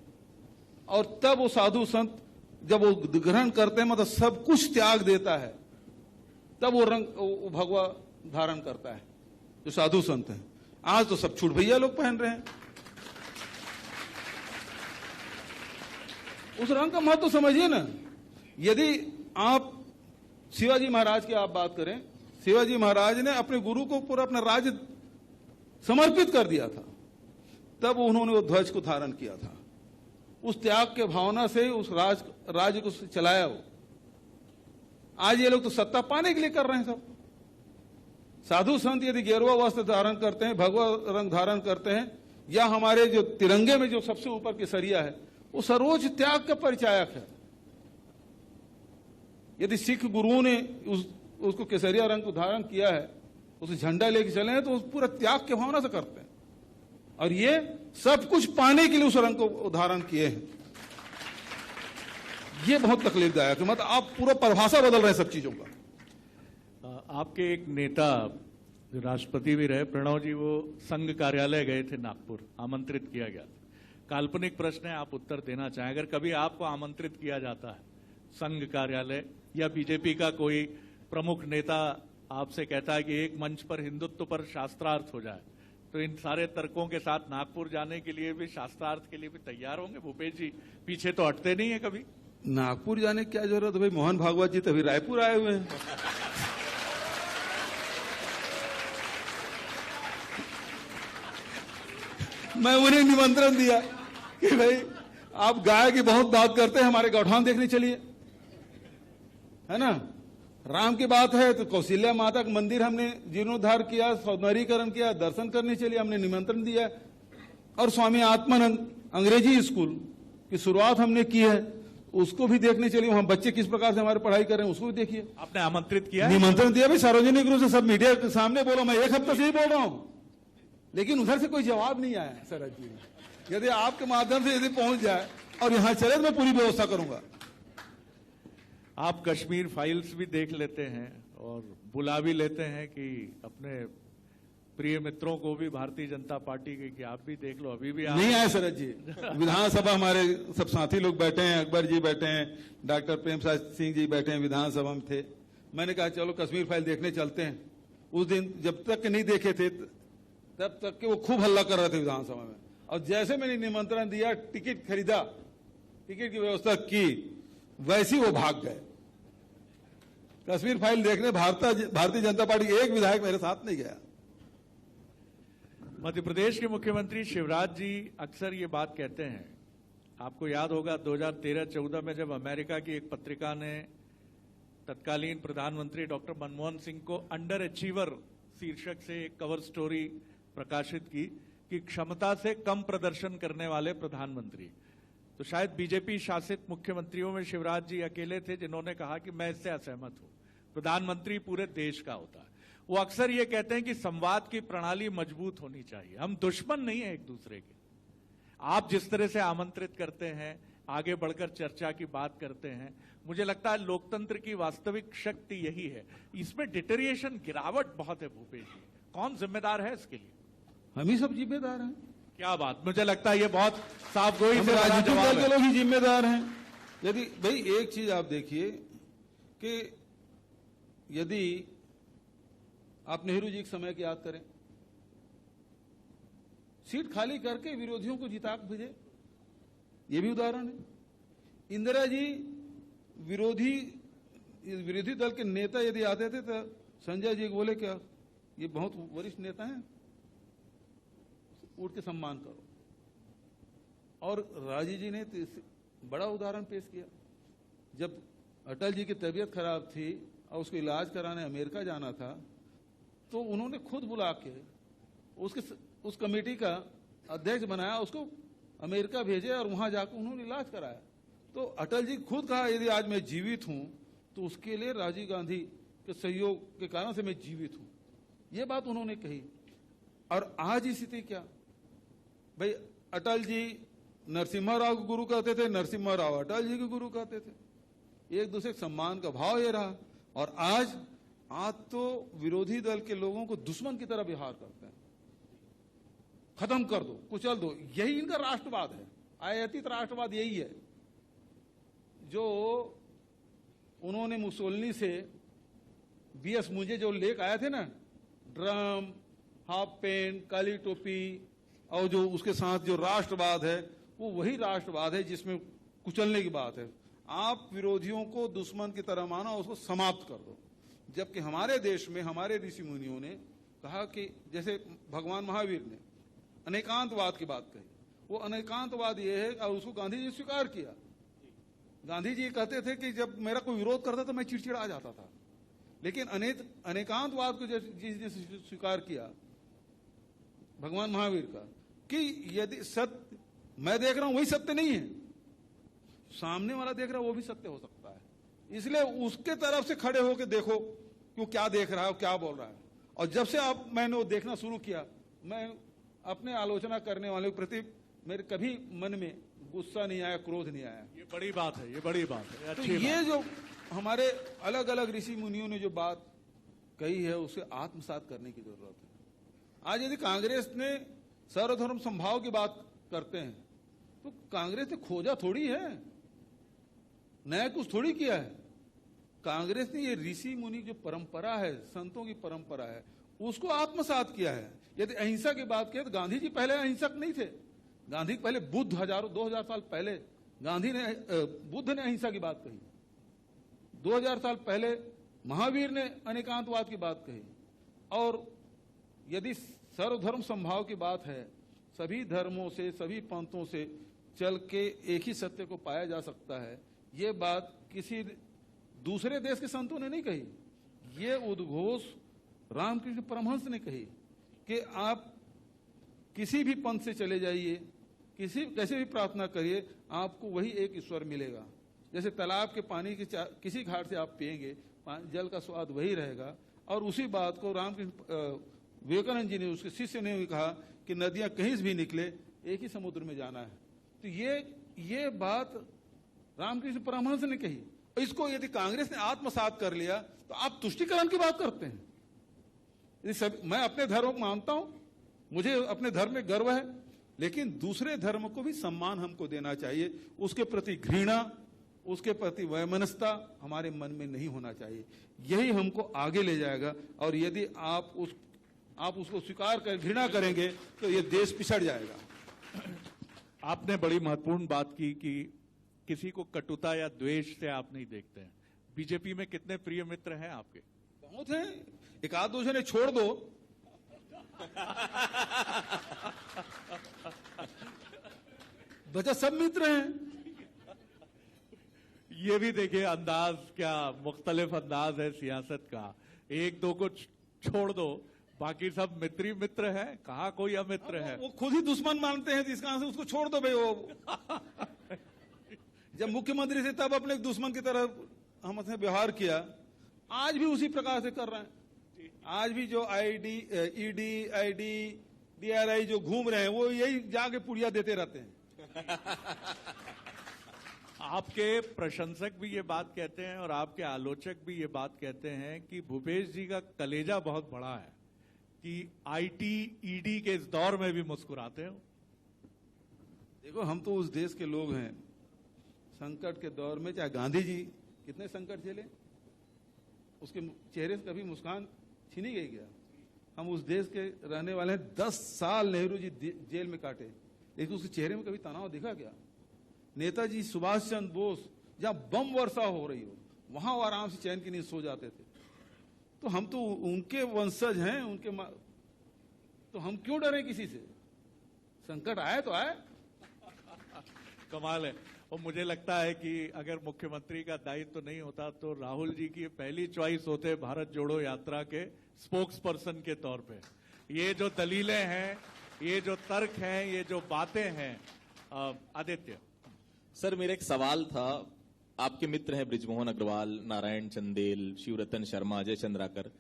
[SPEAKER 7] और तब वो साधु संत जब वो ग्रहण करते हैं, मतलब सब कुछ त्याग देता है, तब वो रंग वो भगवा धारण करता है जो साधु संत है। आज तो सब छूट भैया लोग पहन रहे हैं, उस रंग का महत्व तो समझिए ना। यदि आप शिवाजी महाराज की आप बात करें, शिवाजी महाराज ने अपने गुरु को पूरा अपना राज्य समर्पित कर दिया था, तब उन्होंने वो ध्वज को धारण किया था। उस त्याग के भावना से उस राज्य को चलाया वो। आज ये लोग तो सत्ता पाने के लिए कर रहे हैं सब। साधु संत यदि गेरुआ वस्त्र धारण करते हैं, भगवा रंग धारण करते हैं, या हमारे जो तिरंगे में जो सबसे ऊपर केसरिया है, वो सर्वोच्च त्याग का परिचायक है। यदि सिख गुरुओं ने उसको केसरिया रंग को धारण किया है, उसे झंडा लेके चले हैं, तो उस पूरा त्याग की भावना से करते हैं। और ये सब कुछ पाने के लिए उस रंग को धारण किए हैं। ये बहुत तकलीफदायक है। मतलब आप पूरा परिभाषा बदल रहे हैं सब चीजों का।
[SPEAKER 4] आपके एक नेता जो राष्ट्रपति भी रहे, प्रणव जी, वो संघ कार्यालय गए थे नागपुर, आमंत्रित किया गया। काल्पनिक प्रश्न है, आप उत्तर देना चाहें। अगर कभी आपको आमंत्रित किया जाता है संघ कार्यालय, या बीजेपी का कोई प्रमुख नेता आपसे कहता है कि एक मंच पर हिंदुत्व पर शास्त्रार्थ हो जाए, तो इन सारे तर्कों के साथ नागपुर जाने के लिए भी, शास्त्रार्थ के लिए भी तैयार होंगे भूपेश जी? पीछे तो हटते नहीं है कभी।
[SPEAKER 7] नागपुर जाने की क्या जरूरत है भाई? मोहन भागवत जी तभी रायपुर आए हुए हैं। मैं उन्हें निमंत्रण दिया कि भाई आप गाय की बहुत बात करते हैं, हमारे गौठान देखने चलिए, है ना। राम की बात है तो कौशल्या माता का मंदिर हमने जीर्णोद्धार किया, सौंदर्यीकरण किया, दर्शन करने चलिए, हमने निमंत्रण दिया। और स्वामी आत्मानंद अंग्रेजी स्कूल की शुरुआत हमने की है, उसको भी देखने चलिए। वहां बच्चे किस प्रकार से हमारे पढ़ाई कर रहे हैं, उसको भी देखिए।
[SPEAKER 4] आपने आमंत्रित किया?
[SPEAKER 7] निमंत्रण दिया भाई, सार्वजनिक रूप से सब मीडिया के सामने बोला। मैं एक हफ्ते से ही बोल रहा हूं, लेकिन उधर से कोई जवाब नहीं आया। शरद जी, यदि आपके माध्यम से यदि पहुंच जाए और यहां चले तो मैं पूरी व्यवस्था करूंगा।
[SPEAKER 4] आप कश्मीर फाइल्स भी देख लेते हैं और बुला भी लेते हैं कि अपने प्रिय मित्रों को भी भारतीय जनता पार्टी के, कि आप भी देख लो। अभी भी आप
[SPEAKER 7] नहीं आए शरद जी। विधानसभा हमारे सब साथी लोग बैठे हैं, अकबर जी बैठे हैं, डॉक्टर प्रेम सिंह जी बैठे हैं, विधानसभा में थे। मैंने कहा चलो कश्मीर फाइल देखने चलते हैं। उस दिन जब तक नहीं देखे थे तब तक के वो खूब हल्ला कर रहे थे विधानसभा में। और जैसे मैंने निमंत्रण दिया, टिकट खरीदा, टिकट की व्यवस्था की, वैसी वो भाग गए कश्मीर फाइल देखने। भारतीय जनता पार्टी एक विधायक मेरे साथ नहीं गया।
[SPEAKER 4] मध्य प्रदेश के मुख्यमंत्री शिवराज जी अक्सर ये बात कहते हैं, आपको याद होगा 2013-14 में जब अमेरिका की एक पत्रिका ने तत्कालीन प्रधानमंत्री डॉक्टर मनमोहन सिंह को अंडर अचीवर शीर्षक से एक कवर स्टोरी प्रकाशित की कि क्षमता से कम प्रदर्शन करने वाले प्रधानमंत्री, तो शायद बीजेपी शासित मुख्यमंत्रियों में शिवराज जी अकेले थे जिन्होंने कहा कि मैं इससे असहमत हूं। प्रधानमंत्री पूरे देश का होता है। वो अक्सर ये कहते हैं कि संवाद की प्रणाली मजबूत होनी चाहिए, हम दुश्मन नहीं है एक दूसरे के। आप जिस तरह से आमंत्रित करते हैं, आगे बढ़कर चर्चा की बात करते हैं, मुझे लगता है लोकतंत्र की वास्तविक शक्ति यही है। इसमें डिटेरिएशन, गिरावट बहुत है भूपेश जी, कौन जिम्मेदार है इसके लिए?
[SPEAKER 7] हम ही सब जिम्मेदार हैं।
[SPEAKER 4] क्या बात, मुझे लगता है ये बहुत साफ गोई से
[SPEAKER 7] राजनीतिक
[SPEAKER 4] जवाब
[SPEAKER 7] दल
[SPEAKER 4] है।
[SPEAKER 7] के लोग ही जिम्मेदार हैं। यदि भाई एक चीज आप देखिए कि यदि आप नेहरू जी के समय की याद करें, सीट खाली करके विरोधियों को जिता के भेजे, ये भी उदाहरण है। इंदिरा जी विरोधी दल के नेता यदि आते थे तो संजय जी को बोले क्या ये बहुत वरिष्ठ नेता हैं, उठ के सम्मान करो। और राजीव जी ने बड़ा उदाहरण पेश किया। जब अटल जी की तबीयत खराब थी और उसको इलाज कराने अमेरिका जाना था, तो उन्होंने खुद बुला के उस कमेटी का अध्यक्ष बनाया, उसको अमेरिका भेजे और वहां जाकर उन्होंने इलाज कराया। तो अटल जी खुद कहा यदि आज मैं जीवित हूं तो उसके लिए राजीव गांधी के सहयोग के कारण से मैं जीवित हूं, ये बात उन्होंने कही। और आज स्थिति क्या भाई, अटल जी नरसिम्हा राव को गुरु कहते थे, नरसिम्हा राव अटल जी को गुरु कहते थे। एक दूसरे के सम्मान का भाव ये रहा। और आज तो विरोधी दल के लोगों को दुश्मन की तरह व्यवहार करते हैं। खत्म कर दो, कुचल दो, यही इनका राष्ट्रवाद है। आयातित राष्ट्रवाद यही है जो उन्होंने मुसोलिनी से बीएस मुझे जो लेकर आए थे ना, ड्रम, हाफ पैंट, काली टोपी, और जो उसके साथ जो राष्ट्रवाद है वो वही राष्ट्रवाद है जिसमें कुचलने की बात है। आप विरोधियों को दुश्मन की तरह मानो, उसको समाप्त कर दो। जबकि हमारे देश में हमारे ऋषि मुनियों ने कहा कि जैसे भगवान महावीर ने अनेकांतवाद की बात कही, वो अनेकांतवाद ये है और उसको गांधी जी स्वीकार किया। गांधी जी कहते थे कि जब मेरा कोई विरोध करता तो मैं चिड़चिड़ा जाता था, लेकिन अनेकांतवाद को जिसने स्वीकार किया भगवान महावीर का, कि यदि सत्य मैं देख रहा हूं वही सत्य नहीं है, सामने वाला देख रहा है वो भी सत्य हो सकता है। इसलिए उसके तरफ से खड़े होकर देखो कि वो क्या देख रहा है, क्या बोल रहा है। और जब से मैंने वो देखना शुरू किया, मैं अपने आलोचना करने वाले के प्रति मेरे कभी मन में गुस्सा नहीं आया, क्रोध नहीं आया।
[SPEAKER 4] ये बड़ी बात है, ये बड़ी बात है,
[SPEAKER 7] तो
[SPEAKER 4] अच्छी
[SPEAKER 7] ये
[SPEAKER 4] बात।
[SPEAKER 7] जो हमारे अलग अलग ऋषि मुनियों ने जो बात कही है उसे आत्मसात करने की जरूरत है। आज यदि कांग्रेस ने सर्वधर्म समभाव की बात करते हैं तो कांग्रेस ने खोजा थोड़ी है, नया कुछ थोड़ी किया है। कांग्रेस ने ये ऋषि मुनि जो परंपरा है, संतों की परंपरा है, उसको आत्मसात किया है। यदि अहिंसा की बात करें तो गांधी जी पहले अहिंसक नहीं थे। गांधी पहले बुद्ध 2000 साल पहले बुद्ध ने अहिंसा की बात कही। 2000 साल पहले महावीर ने अनेकांतवाद की बात कही। और यदि सर्वधर्म समभाव की बात है, सभी धर्मों से, सभी पंथों से चल के एक ही सत्य को पाया जा सकता है, ये बात किसी दूसरे देश के संतों ने नहीं कही। ये उद्घोष रामकृष्ण परमहंस ने कही कि आप किसी भी पंथ से चले जाइए, कैसे भी प्रार्थना करिए, आपको वही एक ईश्वर मिलेगा। जैसे तालाब के पानी की किसी घाट से आप पिएंगे, जल का स्वाद वही रहेगा। और उसी बात को रामकृष्ण विवेकानंद जी ने, उसके शिष्य ने भी कहा कि नदियां कहीं से भी निकले, एक ही समुद्र में जाना है। तो ये बात रामकृष्ण परमहंस ने कही। इसको यदि कांग्रेस ने आत्मसात कर लिया तो आप तुष्टीकरण की बात करते हैं। मैं अपने धर्म को मानता हूं, मुझे अपने धर्म में गर्व है, लेकिन दूसरे धर्म को भी सम्मान हमको देना चाहिए। उसके प्रति घृणा, उसके प्रति वैमनस्यता हमारे मन में नहीं होना चाहिए। यही हमको आगे ले जाएगा। और यदि आप उसको स्वीकार कर घृणा करेंगे तो ये देश पिछड़ जाएगा।
[SPEAKER 4] आपने बड़ी महत्वपूर्ण बात की कि किसी को कटुता या द्वेष से आप नहीं देखते हैं। बीजेपी में कितने प्रिय मित्र हैं आपके?
[SPEAKER 7] बहुत हैं, एक आध दो जने छोड़ दो। बचा सब मित्र हैं।
[SPEAKER 4] ये भी देखिए अंदाज, क्या मुख्तलिफ अंदाज है सियासत का। एक दो को छोड़ दो, बाकी सब मित्री मित्र है, कहाँ कोई अमित्र है।
[SPEAKER 7] वो खुद ही दुश्मन मानते हैं, इस कारण से उसको छोड़ दो भाई। वो जब मुख्यमंत्री से तब अपने दुश्मन की तरह हमसे व्यवहार किया, आज भी उसी प्रकार से कर रहे हैं। आज भी जो ईडी, आईडी, DRI जो घूम रहे हैं, वो यही जाके पुड़िया देते रहते हैं।
[SPEAKER 4] आपके प्रशंसक भी ये बात कहते हैं और आपके आलोचक भी ये बात कहते हैं कि भूपेश जी का कलेजा बहुत बड़ा है, कि IT, ED के इस दौर में भी मुस्कुराते हो।
[SPEAKER 7] देखो, हम तो उस देश के लोग हैं, संकट के दौर में चाहे गांधी जी कितने संकट झेले, उसके चेहरे से कभी मुस्कान छीनी गई क्या? हम उस देश के रहने वाले हैं। 10 साल नेहरू जी जेल में काटे, लेकिन उसके चेहरे में कभी तनाव दिखा क्या? नेताजी सुभाष चंद्र बोस जहां बम वर्षा हो रही हो, वहां वो आराम से चैन की नींद सो जाते थे। तो हम तो उनके वंशज हैं, तो हम क्यों डरे किसी से? संकट आए तो आए।
[SPEAKER 4] कमाल है। और मुझे लगता है कि अगर मुख्यमंत्री का दायित्व नहीं होता तो राहुल जी की पहली चॉइस होते भारत जोड़ो यात्रा के स्पोक्स पर्सन के तौर पे। ये जो दलीलें हैं, ये जो तर्क हैं, ये जो बातें हैं। आदित्य
[SPEAKER 6] सर, मेरा एक सवाल था। आपके मित्र हैं बृजमोहन अग्रवाल, नारायण चंदेल, शिवरतन शर्मा, अजय चंद्राकर।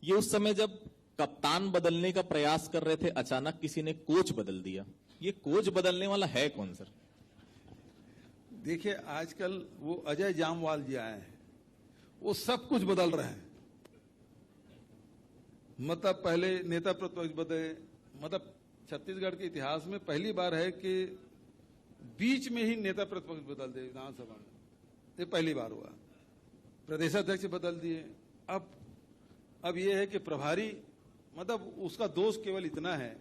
[SPEAKER 6] ये उस समय जब कप्तान बदलने का प्रयास कर रहे थे, अचानक किसी ने कोच बदल दिया। ये कोच बदलने वाला है कौन सर?
[SPEAKER 7] देखिए, आजकल वो अजय जामवाल जी आए हैं, वो सब कुछ बदल रहे हैं। मतलब पहले नेता प्रतिपक्ष बदले, मतलब छत्तीसगढ़ के इतिहास में पहली बार है कि बीच में ही नेता प्रतिपक्ष बदल दे विधानसभा में। ये पहली बार हुआ। प्रदेशाध्यक्ष बदल दिए। अब ये है कि प्रभारी, मतलब उसका दोष केवल इतना है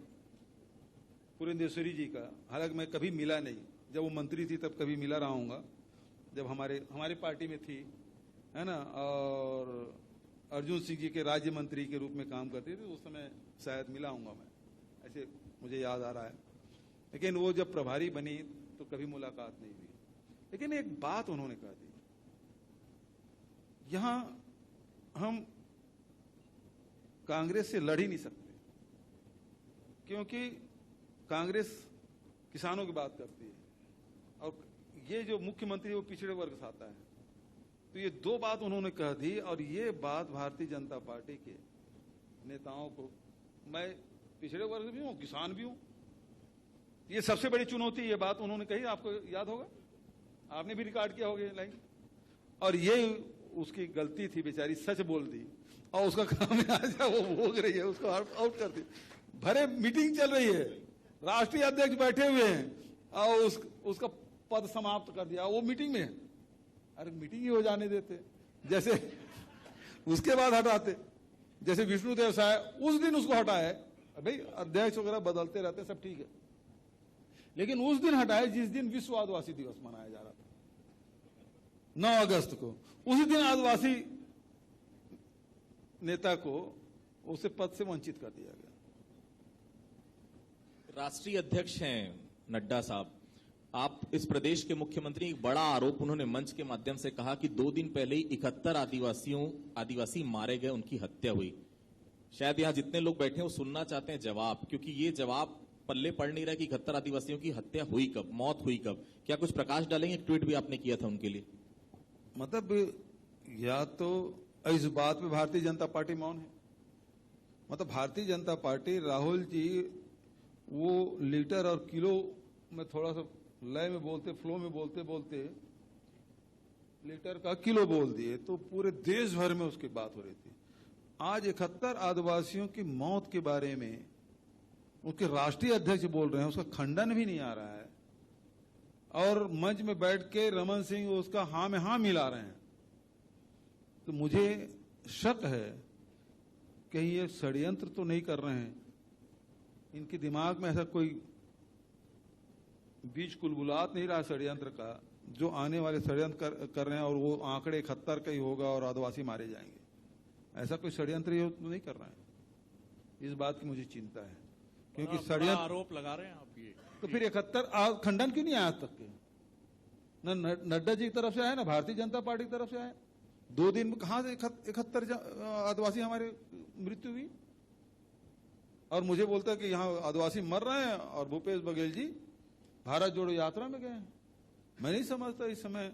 [SPEAKER 7] पुरेंदेश्वरी जी का, हालांकि मैं कभी मिला नहीं, जब वो मंत्री थी तब कभी मिला रहा हूँगा, जब हमारे पार्टी में थी, है ना, और अर्जुन सिंह जी के राज्य मंत्री के रूप में काम करती थी, उस समय शायद मिला हूँगा मैं, ऐसे मुझे याद आ रहा है। लेकिन वो जब प्रभारी बनी तो कभी मुलाकात नहीं हुई। लेकिन एक बात उन्होंने कहा थी, यहां हम कांग्रेस से लड़ ही नहीं सकते, क्योंकि कांग्रेस किसानों की बात करती है और ये जो मुख्यमंत्री वो पिछड़े वर्ग से आता है। तो ये दो बात उन्होंने कह दी, और ये बात भारतीय जनता पार्टी के नेताओं को, मैं पिछड़े वर्ग भी हूं, किसान भी हूं, ये सबसे बड़ी चुनौती, ये बात उन्होंने कही, आपको याद होगा, आपने भी रिकॉर्ड किया होगा लाइन। और ये उसकी गलती थी, बेचारी सच बोल दी और उसका काम आज वो भोग रही है, उसको आउट कर दी। भरे मीटिंग चल रही है, राष्ट्रीय अध्यक्ष बैठे हुए हैं और उसका पद समाप्त कर दिया, वो मीटिंग में है। अरे मीटिंग ही हो जाने देते, जैसे उसके बाद हटाते, जैसे विष्णुदेव साय उस दिन उसको हटाए, भाई अध्यक्ष वगैरह बदलते रहते, सब ठीक है, लेकिन उस दिन हटाए जिस दिन विश्व आदिवासी दिवस मनाया जा रहा था, 9 अगस्त को। उसी दिन आदिवासी नेता को उसे पद से वंचित कर दिया गया।
[SPEAKER 6] राष्ट्रीय अध्यक्ष हैं नड्डा साहब, आप इस प्रदेश के मुख्यमंत्री, एक बड़ा आरोप उन्होंने मंच के माध्यम से कहा कि 2 दिन पहले ही 71 आदिवासी मारे गए, उनकी हत्या हुई। शायद यहां जितने लोग बैठे हैं वो सुनना चाहते हैं जवाब, क्योंकि ये जवाब पल्ले पड़ नहीं रहा कि 71 आदिवासियों की हत्या हुई कब, मौत हुई कब। क्या कुछ प्रकाश डालेंगे? एक ट्वीट भी आपने किया था उनके लिए।
[SPEAKER 7] मतलब या तो इस बात पे भारतीय जनता पार्टी मौन है, मतलब भारतीय जनता पार्टी, राहुल जी वो लीटर और किलो में थोड़ा सा लय में बोलते, फ्लो में बोलते बोलते लीटर का किलो बोल दिए, तो पूरे देश भर में उसकी बात हो रही थी। आज 71 आदिवासियों की मौत के बारे में उनके राष्ट्रीय अध्यक्ष बोल रहे हैं, उसका खंडन भी नहीं आ रहा है, और मंच में बैठ के रमन सिंह उसका हाँ में हाँ मिला रहे हैं। तो मुझे शक है कहीं ये षड्यंत्र तो नहीं कर रहे हैं, इनके दिमाग में ऐसा कोई बीज कुलबुलात नहीं रहा षड्यंत्र का, जो आने वाले षड्यंत्र कर रहे हैं, और वो आंकड़े 71 का ही होगा और आदिवासी मारे जाएंगे, ऐसा कोई षड्यंत्र ये नहीं कर रहा है। इस बात की मुझे चिंता है, क्योंकि षड्यंत्र
[SPEAKER 4] आरोप लगा रहे हैं आप ये।
[SPEAKER 7] तो फिर 71 खंडन क्यों नहीं आया आज तक के? न नड्डा जी की तरफ से आया, ना भारतीय जनता पार्टी की तरफ से आया। 2 दिन में कहां से 71 आदिवासी हमारे मृत्यु हुई, और मुझे बोलता है कि यहाँ आदिवासी मर रहे हैं और भूपेश बघेल जी भारत जोड़ो यात्रा में गए हैं। मैं नहीं समझता इस समय,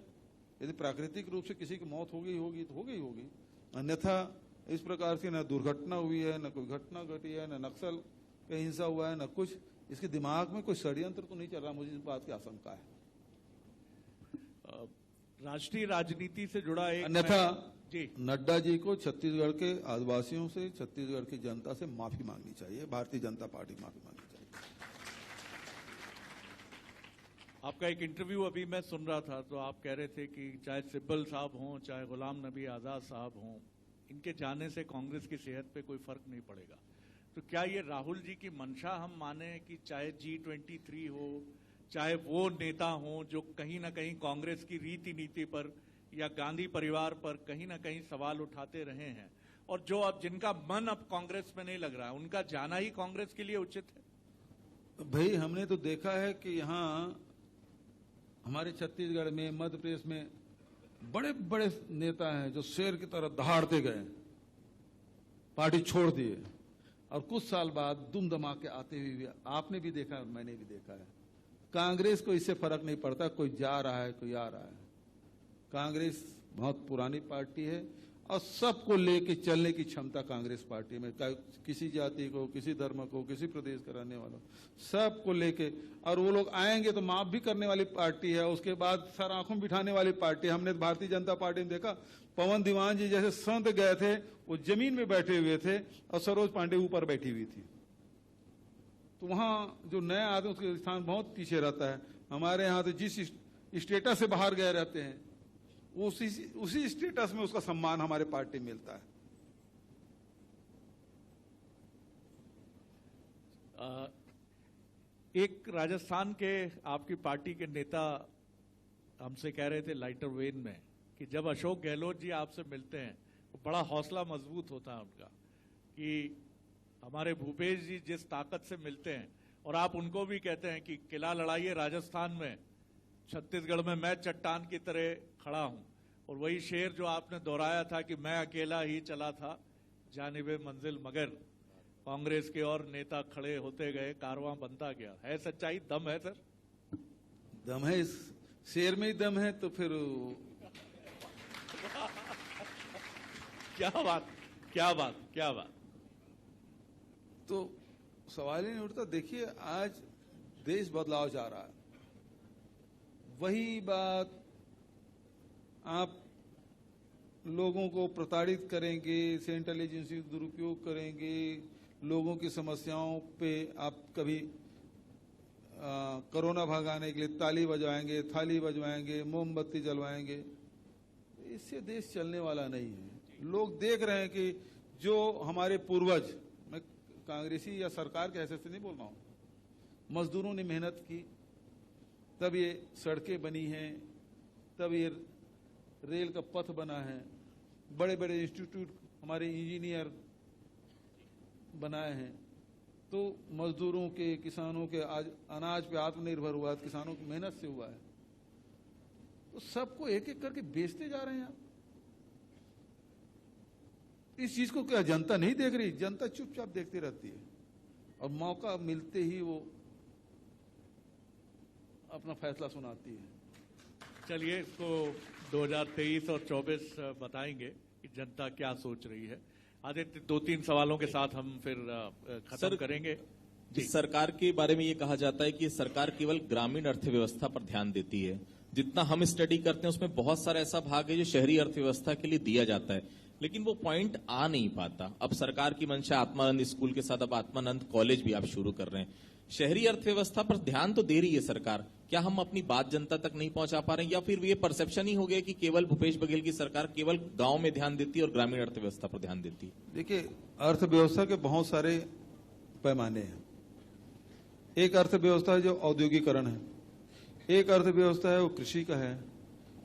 [SPEAKER 7] यदि प्राकृतिक रूप से किसी की मौत हो गई होगी तो हो गई होगी, अन्यथा इस प्रकार से न दुर्घटना हुई है, न कोई घटना घटी है, न नक्सल का हिंसा हुआ है, न कुछ। इसके दिमाग में कोई षड्यंत्र तो नहीं चल रहा, मुझे इस बात की आशंका है।
[SPEAKER 4] राष्ट्रीय राजनीति से जुड़ा एक
[SPEAKER 7] अन्यथा
[SPEAKER 4] जी
[SPEAKER 7] नड्डा जी को छत्तीसगढ़ के आदिवासियों से, छत्तीसगढ़ की जनता से माफी मांगनी चाहिए, भारतीय जनता पार्टी माफी मांगनी चाहिए।
[SPEAKER 4] आपका एक इंटरव्यू अभी मैं सुन रहा था, तो आप कह रहे थे कि चाहे सिब्बल साहब हों, चाहे गुलाम नबी आजाद साहब हों, इनके जाने से कांग्रेस की सेहत पे कोई फर्क नहीं पड़ेगा। तो क्या ये राहुल जी की मंशा हम माने कि चाहे G23 हो, चाहे वो नेता हों जो कहीं ना कहीं कांग्रेस की रीति नीति पर या गांधी परिवार पर कहीं ना कहीं सवाल उठाते रहे हैं, और जो अब जिनका मन अब कांग्रेस में नहीं लग रहा है, उनका जाना ही कांग्रेस के लिए उचित है?
[SPEAKER 7] भाई हमने तो देखा है कि यहाँ हमारे छत्तीसगढ़ में, मध्य प्रदेश में बड़े बड़े नेता हैं जो शेर की तरह दहाड़ते गए, पार्टी छोड़ दिए, और कुछ साल बाद दुम दमाके आते हुए भी आपने भी देखा है और मैंने भी देखा है। कांग्रेस को इससे फर्क नहीं पड़ता, कोई जा रहा है कोई आ रहा है। कांग्रेस बहुत पुरानी पार्टी है और सबको लेके चलने की क्षमता कांग्रेस पार्टी में, किसी जाति को, किसी धर्म को, किसी प्रदेश का रहने वालों, सबको लेके, और वो लोग आएंगे तो माफ भी करने वाली पार्टी है, उसके बाद सर आंखों में बिठाने वाली पार्टी। हमने भारतीय जनता पार्टी में देखा, पवन दीवान जी जैसे संत गए थे, वो जमीन में बैठे हुए थे और सरोज पांडे ऊपर बैठी हुई थी। तो वहां जो नया आदमी उसका स्थान बहुत पीछे रहता है। हमारे यहाँ तो जिस स्टेटस से बाहर गए रहते हैं, उसी स्टेटस में उसका सम्मान हमारे पार्टी में मिलता है।
[SPEAKER 4] एक राजस्थान के आपकी पार्टी के नेता हमसे कह रहे थे लाइटर वेन में कि जब अशोक गहलोत जी आपसे मिलते हैं तो बड़ा हौसला मजबूत होता है उनका कि हमारे भूपेश जी जिस ताकत से मिलते हैं, और आप उनको भी कहते हैं कि किला लड़ाइए राजस्थान में, छत्तीसगढ़ में मैं चट्टान की तरह खड़ा हूं। और वही शेर जो आपने दोहराया था कि मैं अकेला ही चला था जानिबे मंजिल, मगर कांग्रेस के और नेता खड़े होते गए, कारवां बनता गया। है सच्चाई, दम है सर?
[SPEAKER 7] दम है, इस शेर में ही दम है, तो फिर
[SPEAKER 4] क्या बात, क्या बात, क्या बात।
[SPEAKER 7] तो सवाल ही नहीं उठता। देखिए, आज देश बदलाव जा रहा है। वही बात आप लोगों को प्रताड़ित करेंगे, सेंट्रल एजेंसी का दुरुपयोग करेंगे, लोगों की समस्याओं पे आप कभी कोरोना भगाने के लिए ताली बजवाएंगे, थाली बजवाएंगे, मोमबत्ती जलवाएंगे। इससे देश चलने वाला नहीं है। लोग देख रहे हैं कि जो हमारे पूर्वज, मैं कांग्रेसी या सरकार के हैसियत से नहीं बोल रहा हूं, मजदूरों ने मेहनत की, तब ये सड़कें बनी हैं, तब ये रेल का पथ बना है, बड़े बड़े इंस्टीट्यूट हमारे इंजीनियर बनाए हैं। तो मजदूरों के, किसानों के आज अनाज पे आत्मनिर्भर हुआ, किसानों की मेहनत से हुआ है। तो सबको एक एक करके बेचते जा रहे हैं आप। इस चीज को क्या जनता नहीं देख रही? जनता चुपचाप देखती रहती है और मौका मिलते ही वो अपना फैसला सुनाती है।
[SPEAKER 4] चलिए, इसको 2023 और 24 बताएंगे कि जनता क्या सोच रही है। आदित्य, 2-3 सवालों के साथ हम फिर खत्म करेंगे।
[SPEAKER 6] जिस सरकार के बारे में ये कहा जाता है कि सरकार केवल ग्रामीण अर्थव्यवस्था पर ध्यान देती है, जितना हम स्टडी करते हैं उसमें बहुत सारा ऐसा भाग है जो शहरी अर्थव्यवस्था के लिए दिया जाता है, लेकिन वो पॉइंट आ नहीं पाता। अब सरकार की मंशा आत्मानंद स्कूल के साथ अब आत्मानंद कॉलेज भी आप शुरू कर रहे हैं। शहरी अर्थव्यवस्था पर ध्यान तो दे रही है सरकार, क्या हम अपनी बात जनता तक नहीं पहुंचा पा रहे हैं, या फिर ये परसेप्शन ही हो गया कि केवल भूपेश बघेल की सरकार केवल गांव में ध्यान देती है और ग्रामीण अर्थव्यवस्था पर ध्यान देती है?
[SPEAKER 7] देखिए, अर्थव्यवस्था के बहुत सारे पैमाने हैं। एक अर्थव्यवस्था है जो औद्योगिकरण है, एक अर्थव्यवस्था है वो कृषि का है,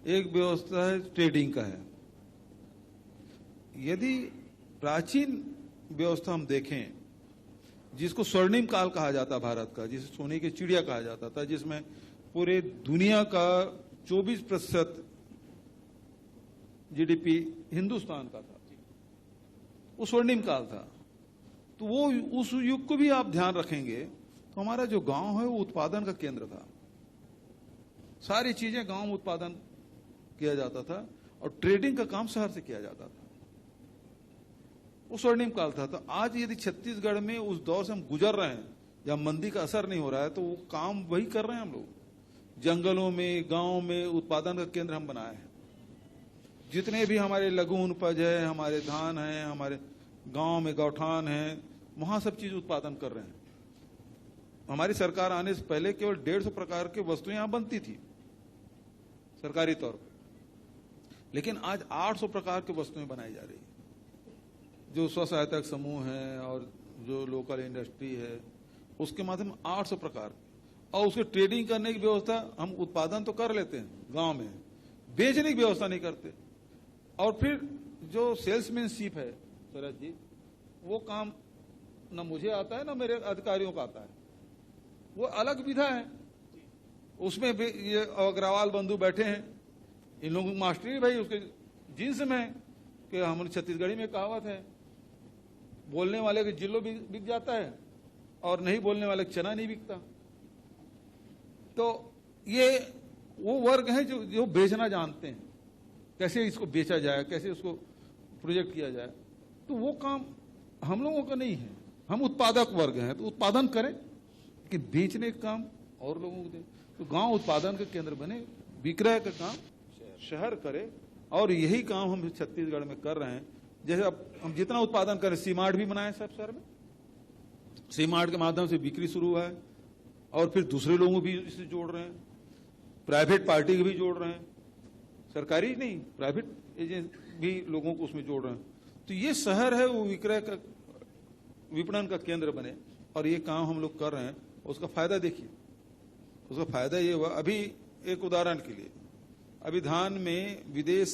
[SPEAKER 7] एक व्यवस्था है ट्रेडिंग का है। यदि प्राचीन व्यवस्था हम देखें, जिसको स्वर्णिम काल कहा जाता भारत का, जिसे सोने की चिड़िया कहा जाता था, जिसमें पूरे दुनिया का 24% जीडीपी हिंदुस्तान का था, वो स्वर्णिम काल था। तो वो उस युग को भी आप ध्यान रखेंगे तो हमारा जो गांव है वो उत्पादन का केंद्र था। सारी चीजें गांव में उत्पादन किया जाता था और ट्रेडिंग का काम शहर से किया जाता था। वो स्वर्णिम काल था। तो आज यदि छत्तीसगढ़ में उस दौर से हम गुजर रहे हैं या मंदी का असर नहीं हो रहा है, तो वो काम वही कर रहे हैं हम लोग। जंगलों में, गांव में उत्पादन का केंद्र हम बनाए हैं। जितने भी हमारे लघु उपज है, हमारे धान है, हमारे गांव में गौठान है, वहां सब चीज उत्पादन कर रहे हैं। हमारी सरकार आने से पहले केवल 150 प्रकार की वस्तुएं यहां बनती थी सरकारी तौर पर, लेकिन आज 800 प्रकार की वस्तुएं बनाई जा रही है। जो स्व सहायता समूह है और जो लोकल इंडस्ट्री है, उसके माध्यम 800 प्रकार, और उसके ट्रेडिंग करने की व्यवस्था, हम उत्पादन तो कर लेते हैं गांव में, बेचने की व्यवस्था नहीं करते। और फिर जो सेल्समैनशिप है शरद जी, वो काम न मुझे आता है न मेरे अधिकारियों को आता है, वो अलग विधा है। उसमें भी ये अग्रवाल बंधु बैठे हैं, इन लोगों की मास्टरी भाई उसके जींस में, कि हमारी छत्तीसगढ़ी में कहावत है, बोलने वाले के जिल्लो बिक जाता है और नहीं बोलने वाले चना नहीं बिकता। तो ये वो वर्ग है जो बेचना जानते हैं, कैसे इसको बेचा जाए, कैसे उसको प्रोजेक्ट किया जाए। तो वो काम हम लोगों का नहीं है। हम उत्पादक वर्ग हैं, तो उत्पादन करें, कि बेचने का काम और लोगों को दें। तो गांव उत्पादन का केंद्र बने, विक्रय का काम शहर करे, और यही काम हम छत्तीसगढ़ में कर रहे हैं। जैसे अब हम जितना उत्पादन करें, सीमार्ट भी बनाए सब शहर में, सीमार्ट के माध्यम से बिक्री शुरू हुआ है, और फिर दूसरे लोगों को भी इससे जोड़ रहे हैं, प्राइवेट पार्टी को भी जोड़ रहे हैं, सरकारी नहीं प्राइवेट एजेंट भी लोगों को उसमें जोड़ रहे हैं। तो ये शहर है वो विक्रय का, विपणन का केंद्र बने, और ये काम हम लोग कर रहे हैं। उसका फायदा देखिए। उसका फायदा ये हुआ, अभी एक उदाहरण के लिए, अभी धान में विदेश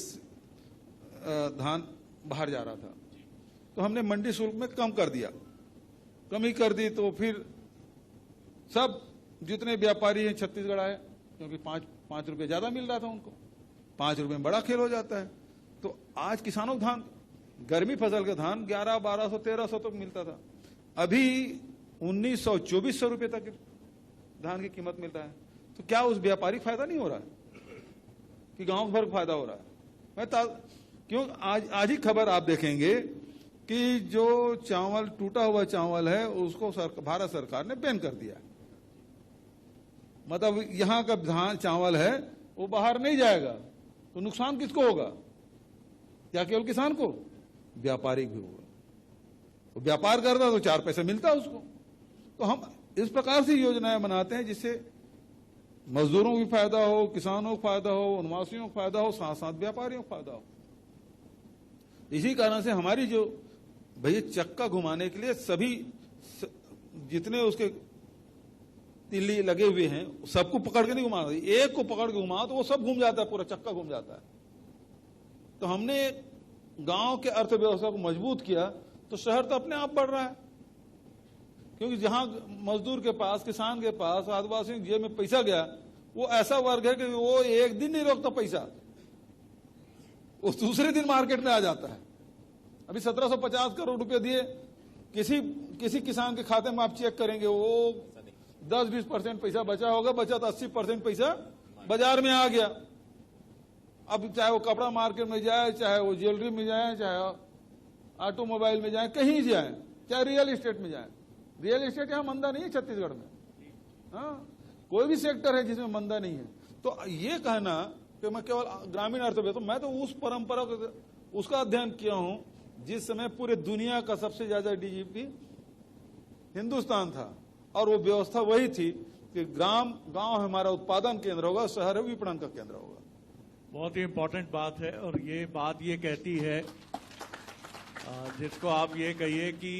[SPEAKER 7] धान बाहर जा रहा था, तो हमने मंडी शुल्क में कम कर दिया, कमी कर दी, तो फिर सब जितने व्यापारी हैं छत्तीसगढ़ आए, क्योंकि पांच रुपए ज्यादा मिल रहा था उनको, 5 रुपए में बड़ा खेल हो जाता है। तो आज किसानों को धान, गर्मी फसल का धान 1100, 1200, 1300 तक मिलता था, अभी 1900, 2400 रुपए तक धान की कीमत मिल रहा है। तो क्या उस व्यापारी फायदा नहीं हो रहा है कि गांव भर फायदा हो रहा है? क्यों आज ही खबर आप देखेंगे कि जो चावल, टूटा हुआ चावल है, उसको भारत सरकार ने बैन कर दिया। मतलब यहां का धान चावल है वो बाहर नहीं जाएगा, तो नुकसान किसको होगा? क्या केवल किसान को? व्यापारी भी होगा। वो व्यापार करता तो 4 पैसे मिलता उसको। तो हम इस प्रकार से योजनाएं बनाते हैं जिससे मजदूरों को भी फायदा हो, किसानों को फायदा हो, वनवासियों को फायदा हो, साथ साथ व्यापारियों को फायदा हो। इसी कारण से हमारी जो भैया चक्का घुमाने के लिए सभी जितने उसके तिल्ली लगे हुए हैं सबको पकड़ के नहीं घुमा, एक को पकड़ के घुमा तो वो सब घूम जाता है, पूरा चक्का घूम जाता है। तो हमने गांव के अर्थव्यवस्था को मजबूत किया तो शहर तो अपने आप बढ़ रहा है, क्योंकि जहां मजदूर के पास, किसान के पास, आदिवासी के जेब में पैसा गया, वो ऐसा वर्ग है कि वो एक दिन नहीं रोकता पैसा, वो दूसरे दिन मार्केट में आ जाता है। अभी 1750 करोड़ रुपए दिए किसी किसान के खाते में, आप चेक करेंगे वो 10-20% पैसा बचा होगा, बचा तो 80% पैसा बाजार में आ गया। अब चाहे वो कपड़ा मार्केट में जाए, चाहे वो ज्वेलरी में जाए, चाहे ऑटोमोबाइल में जाए, कहीं जाए, चाहे रियल एस्टेट में जाए। रियल एस्टेट यहाँ मंदा नहीं है छत्तीसगढ़ में, हाँ, कोई भी सेक्टर है जिसमें मंदा नहीं है। तो ये कहना कि मैं केवल ग्रामीण अर्थव्यवस्था, मैं तो उस परंपरा को, उसका अध्ययन किया हूं जिस समय पूरे दुनिया का सबसे ज्यादा डीजीपी हिंदुस्तान था, और वो व्यवस्था वही थी कि गांव हमारा उत्पादन केंद्र होगा, शहर विपणन का केंद्र होगा।
[SPEAKER 4] बहुत ही इंपॉर्टेंट बात है, और ये बात ये कहती है जिसको आप ये कहिए कि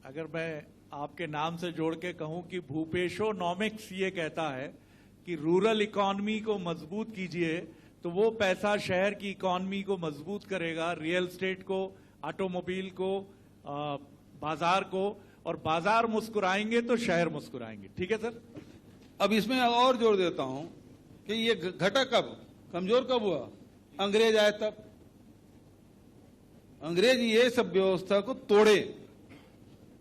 [SPEAKER 4] अगर मैं आपके नाम से जोड़ के कहूं कि भूपेशोनॉमिक्स ये कहता है कि रूरल इकोनॉमी को मजबूत कीजिए तो वो पैसा शहर की इकोनॉमी को मजबूत करेगा, रियल एस्टेट को, ऑटोमोबाइल को, बाजार को, और बाजार मुस्कुराएंगे तो शहर मुस्कुराएंगे। ठीक है सर।
[SPEAKER 7] अब इसमें और जोड़ देता हूं कि ये घटा कब, कमजोर कब हुआ? अंग्रेज आए तब। अंग्रेज ये सब व्यवस्था को तोड़े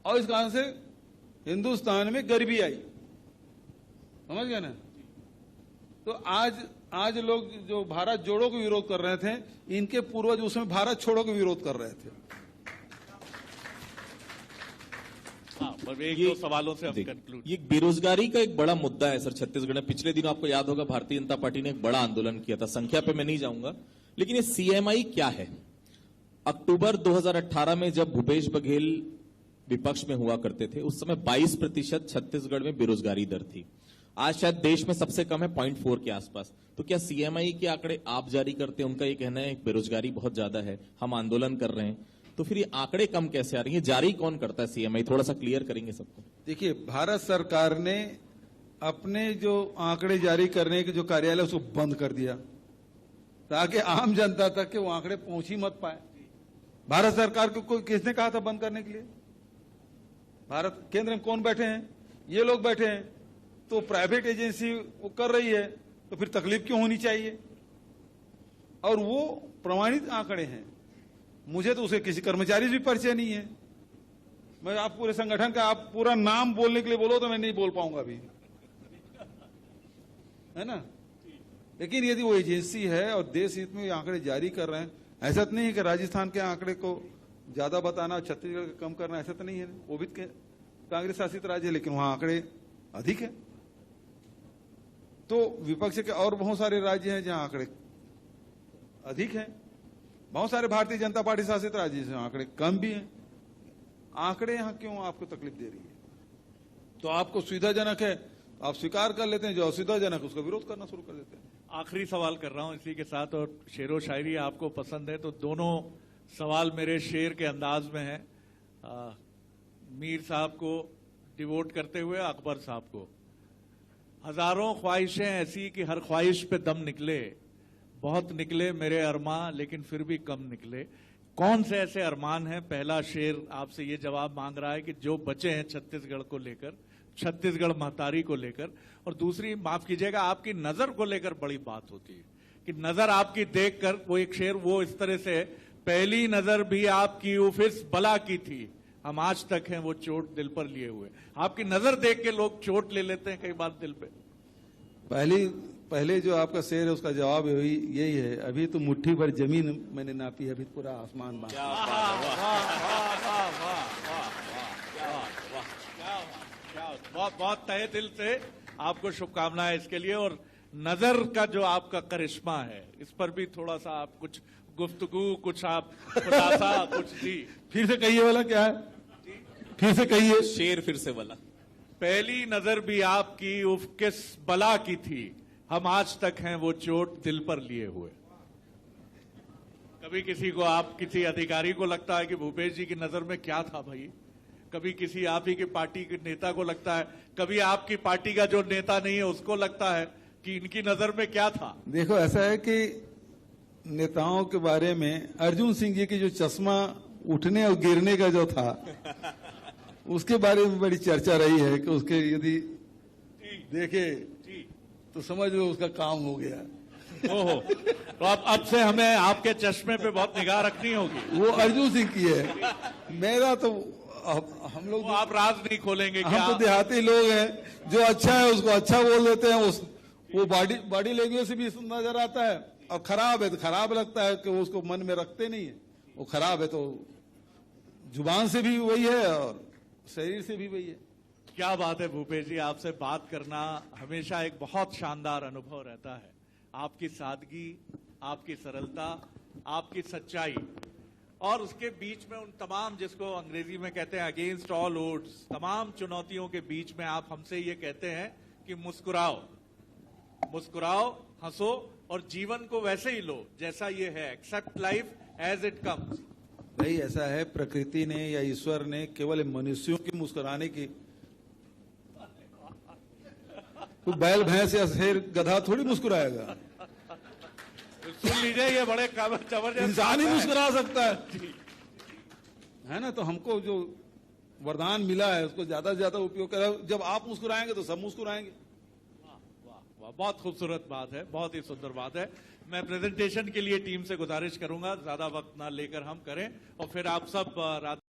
[SPEAKER 7] और इस कारण से हिंदुस्तान में गरीबी आई, समझ गए ना? तो आज लोग जो भारत जोड़ो को विरोध कर रहे थे, इनके पूर्वज उसमें भारत छोड़ो को विरोध कर रहे थे।
[SPEAKER 4] एक दो सवालों से हम कंक्लूड।
[SPEAKER 6] ये बेरोजगारी का एक बड़ा मुद्दा है सर छत्तीसगढ़ में। पिछले दिनों आपको याद होगा भारतीय जनता पार्टी ने एक बड़ा आंदोलन किया था, संख्या पे मैं नहीं जाऊंगा, लेकिन ये सीएमआई क्या है? अक्टूबर 2018 में जब भूपेश बघेल विपक्ष में हुआ करते थे उस समय 22% छत्तीसगढ़ में बेरोजगारी दर थी। आज शायद देश में सबसे कम है 0.4 के आसपास। तो क्या सीएमआई के आंकड़े आप जारी करते हैं? उनका ये कहना है बेरोजगारी बहुत ज्यादा है, हम आंदोलन कर रहे हैं, तो फिर ये आंकड़े कम कैसे आ रही है? जारी कौन करता है सीएमआई? थोड़ा सा क्लियर करेंगे सबको।
[SPEAKER 7] देखिए, भारत सरकार ने अपने जो आंकड़े जारी करने के जो कार्यालय उसको बंद कर दिया ताकि आम जनता तक के वो आंकड़े पहुंच ही मत पाए। भारत सरकार को किसने कहा था बंद करने के लिए? भारत केंद्र में कौन बैठे हैं? ये लोग बैठे हैं। तो प्राइवेट एजेंसी वो कर रही है तो फिर तकलीफ क्यों होनी चाहिए? और वो प्रमाणित आंकड़े हैं। मुझे तो उसे किसी कर्मचारी से भी परिचय नहीं है। मैं आप पूरे संगठन का आप पूरा नाम बोलने के लिए बोलो तो मैं नहीं बोल पाऊंगा अभी, है ना? लेकिन यदि वो एजेंसी है और देश हित में आंकड़े जारी कर रहे हैं, ऐसा तो नहीं है कि राजस्थान के आंकड़े को ज्यादा बताना, छत्तीसगढ़ का कम करना, ऐसा तो नहीं है। वो भी कांग्रेस शासित राज्य है लेकिन वहां आंकड़े अधिक है। तो विपक्ष के और बहुत सारे राज्य हैं जहां आंकड़े अधिक हैं, बहुत सारे भारतीय जनता पार्टी शासित राज्य हैं आंकड़े कम भी हैं। आंकड़े यहां क्यों आपको तकलीफ दे रही है? तो आपको सुविधाजनक है आप स्वीकार कर लेते हैं, जो असुविधाजनक उसका विरोध करना शुरू कर देते हैं।
[SPEAKER 4] आखिरी सवाल कर रहा हूं इसी के साथ, और शेरो शायरी आपको पसंद है तो दोनों सवाल मेरे शेर के अंदाज में है। मीर साहब को डिवोट करते हुए अकबर साहब को। हजारों ख्वाहिशें ऐसी कि हर ख्वाहिश पे दम निकले, बहुत निकले मेरे अरमान, लेकिन फिर भी कम निकले। कौन से ऐसे अरमान हैं? पहला शेर आपसे ये जवाब मांग रहा है कि जो बचे हैं छत्तीसगढ़ को लेकर, छत्तीसगढ़ महतारी को लेकर। और दूसरी, माफ कीजिएगा, आपकी नजर को लेकर बड़ी बात होती है कि नजर आपकी देखकर, वो एक शेर वो इस तरह से, पहली नजर भी आपकी उफ इस बला की थी, हम आज तक हैं वो चोट दिल पर लिए हुए। आपकी नजर देख के लोग चोट ले लेते हैं कई बार दिल पे।
[SPEAKER 7] पहले जो आपका शेर है उसका जवाब यही है, अभी तो मुट्ठी भर जमीन मैंने नापी, अभी पूरा आसमान बांधा।
[SPEAKER 4] बहुत बहुत तहे दिल से आपको शुभकामनाएं इसके लिए। और नजर का जो आपका करिश्मा है, इस पर भी थोड़ा सा आप कुछ गुफ्तगू, कुछ आप खुलासा कुछ जी।
[SPEAKER 7] फिर से कहिए वाला क्या है, फिर से कहिए
[SPEAKER 6] शेर फिर से वाला।
[SPEAKER 4] पहली नजर भी आपकी उफ किस बला की थी, हम आज तक हैं वो चोट दिल पर लिए हुए। कभी किसी को, आप किसी अधिकारी को लगता है कि भूपेश जी की नजर में क्या था भाई? कभी किसी आप ही की पार्टी के नेता को लगता है, कभी आपकी पार्टी का जो नेता नहीं है उसको लगता है कि इनकी नजर में क्या था?
[SPEAKER 7] देखो, ऐसा है कि नेताओं के बारे में अर्जुन सिंह जी की जो चश्मा उठने और गिरने का जो था उसके बारे में बड़ी चर्चा रही है कि उसके यदि देखे तो समझ लो उसका काम हो गया।
[SPEAKER 4] ओहो, तो अब से हमें आपके चश्मे पे बहुत निगाह रखनी होगी।
[SPEAKER 7] वो अर्जुन सिंह की है, मेरा तो हम लोग,
[SPEAKER 4] आप राज नहीं खोलेंगे क्या?
[SPEAKER 7] हम तो देहाती लोग हैं, जो अच्छा है उसको अच्छा बोल देते हैं, वो बॉडी लैंग्वेज से भी नजर आता है, और खराब है तो खराब लगता है कि वो उसको मन में रखते नहीं है। वो खराब है तो जुबान से भी वही है और शरीर से भी वही है।
[SPEAKER 4] क्या बात है भूपेश जी, आपसे बात करना हमेशा एक बहुत शानदार अनुभव रहता है। आपकी सादगी, आपकी सरलता, आपकी सच्चाई, और उसके बीच में उन तमाम, जिसको अंग्रेजी में कहते हैं अगेंस्ट ऑल ओड्स, तमाम चुनौतियों के बीच में आप हमसे ये कहते हैं कि मुस्कुराओ, मुस्कुराओ, हंसो और जीवन को वैसे ही लो जैसा ये है। Accept life as it comes.
[SPEAKER 7] भाई ऐसा है, प्रकृति ने या ईश्वर ने केवल मनुष्यों की मुस्कुराने की, कोई बैल भैंस या शेर गधा थोड़ी मुस्कुराएगा।
[SPEAKER 4] सुन लीजिए, ये बड़े जबरदस्त
[SPEAKER 7] इंसान ही मुस्कुरा सकता है ना। तो हमको जो वरदान मिला है उसको ज्यादा से ज्यादा उपयोग करें। जब आप मुस्कुराएंगे तो सब मुस्कुराएंगे।
[SPEAKER 4] वाह, बहुत खूबसूरत बात है, बहुत ही सुंदर बात है। मैं प्रेजेंटेशन के लिए टीम से गुजारिश करूंगा ज्यादा वक्त ना लेकर हम करें, और फिर आप सब रात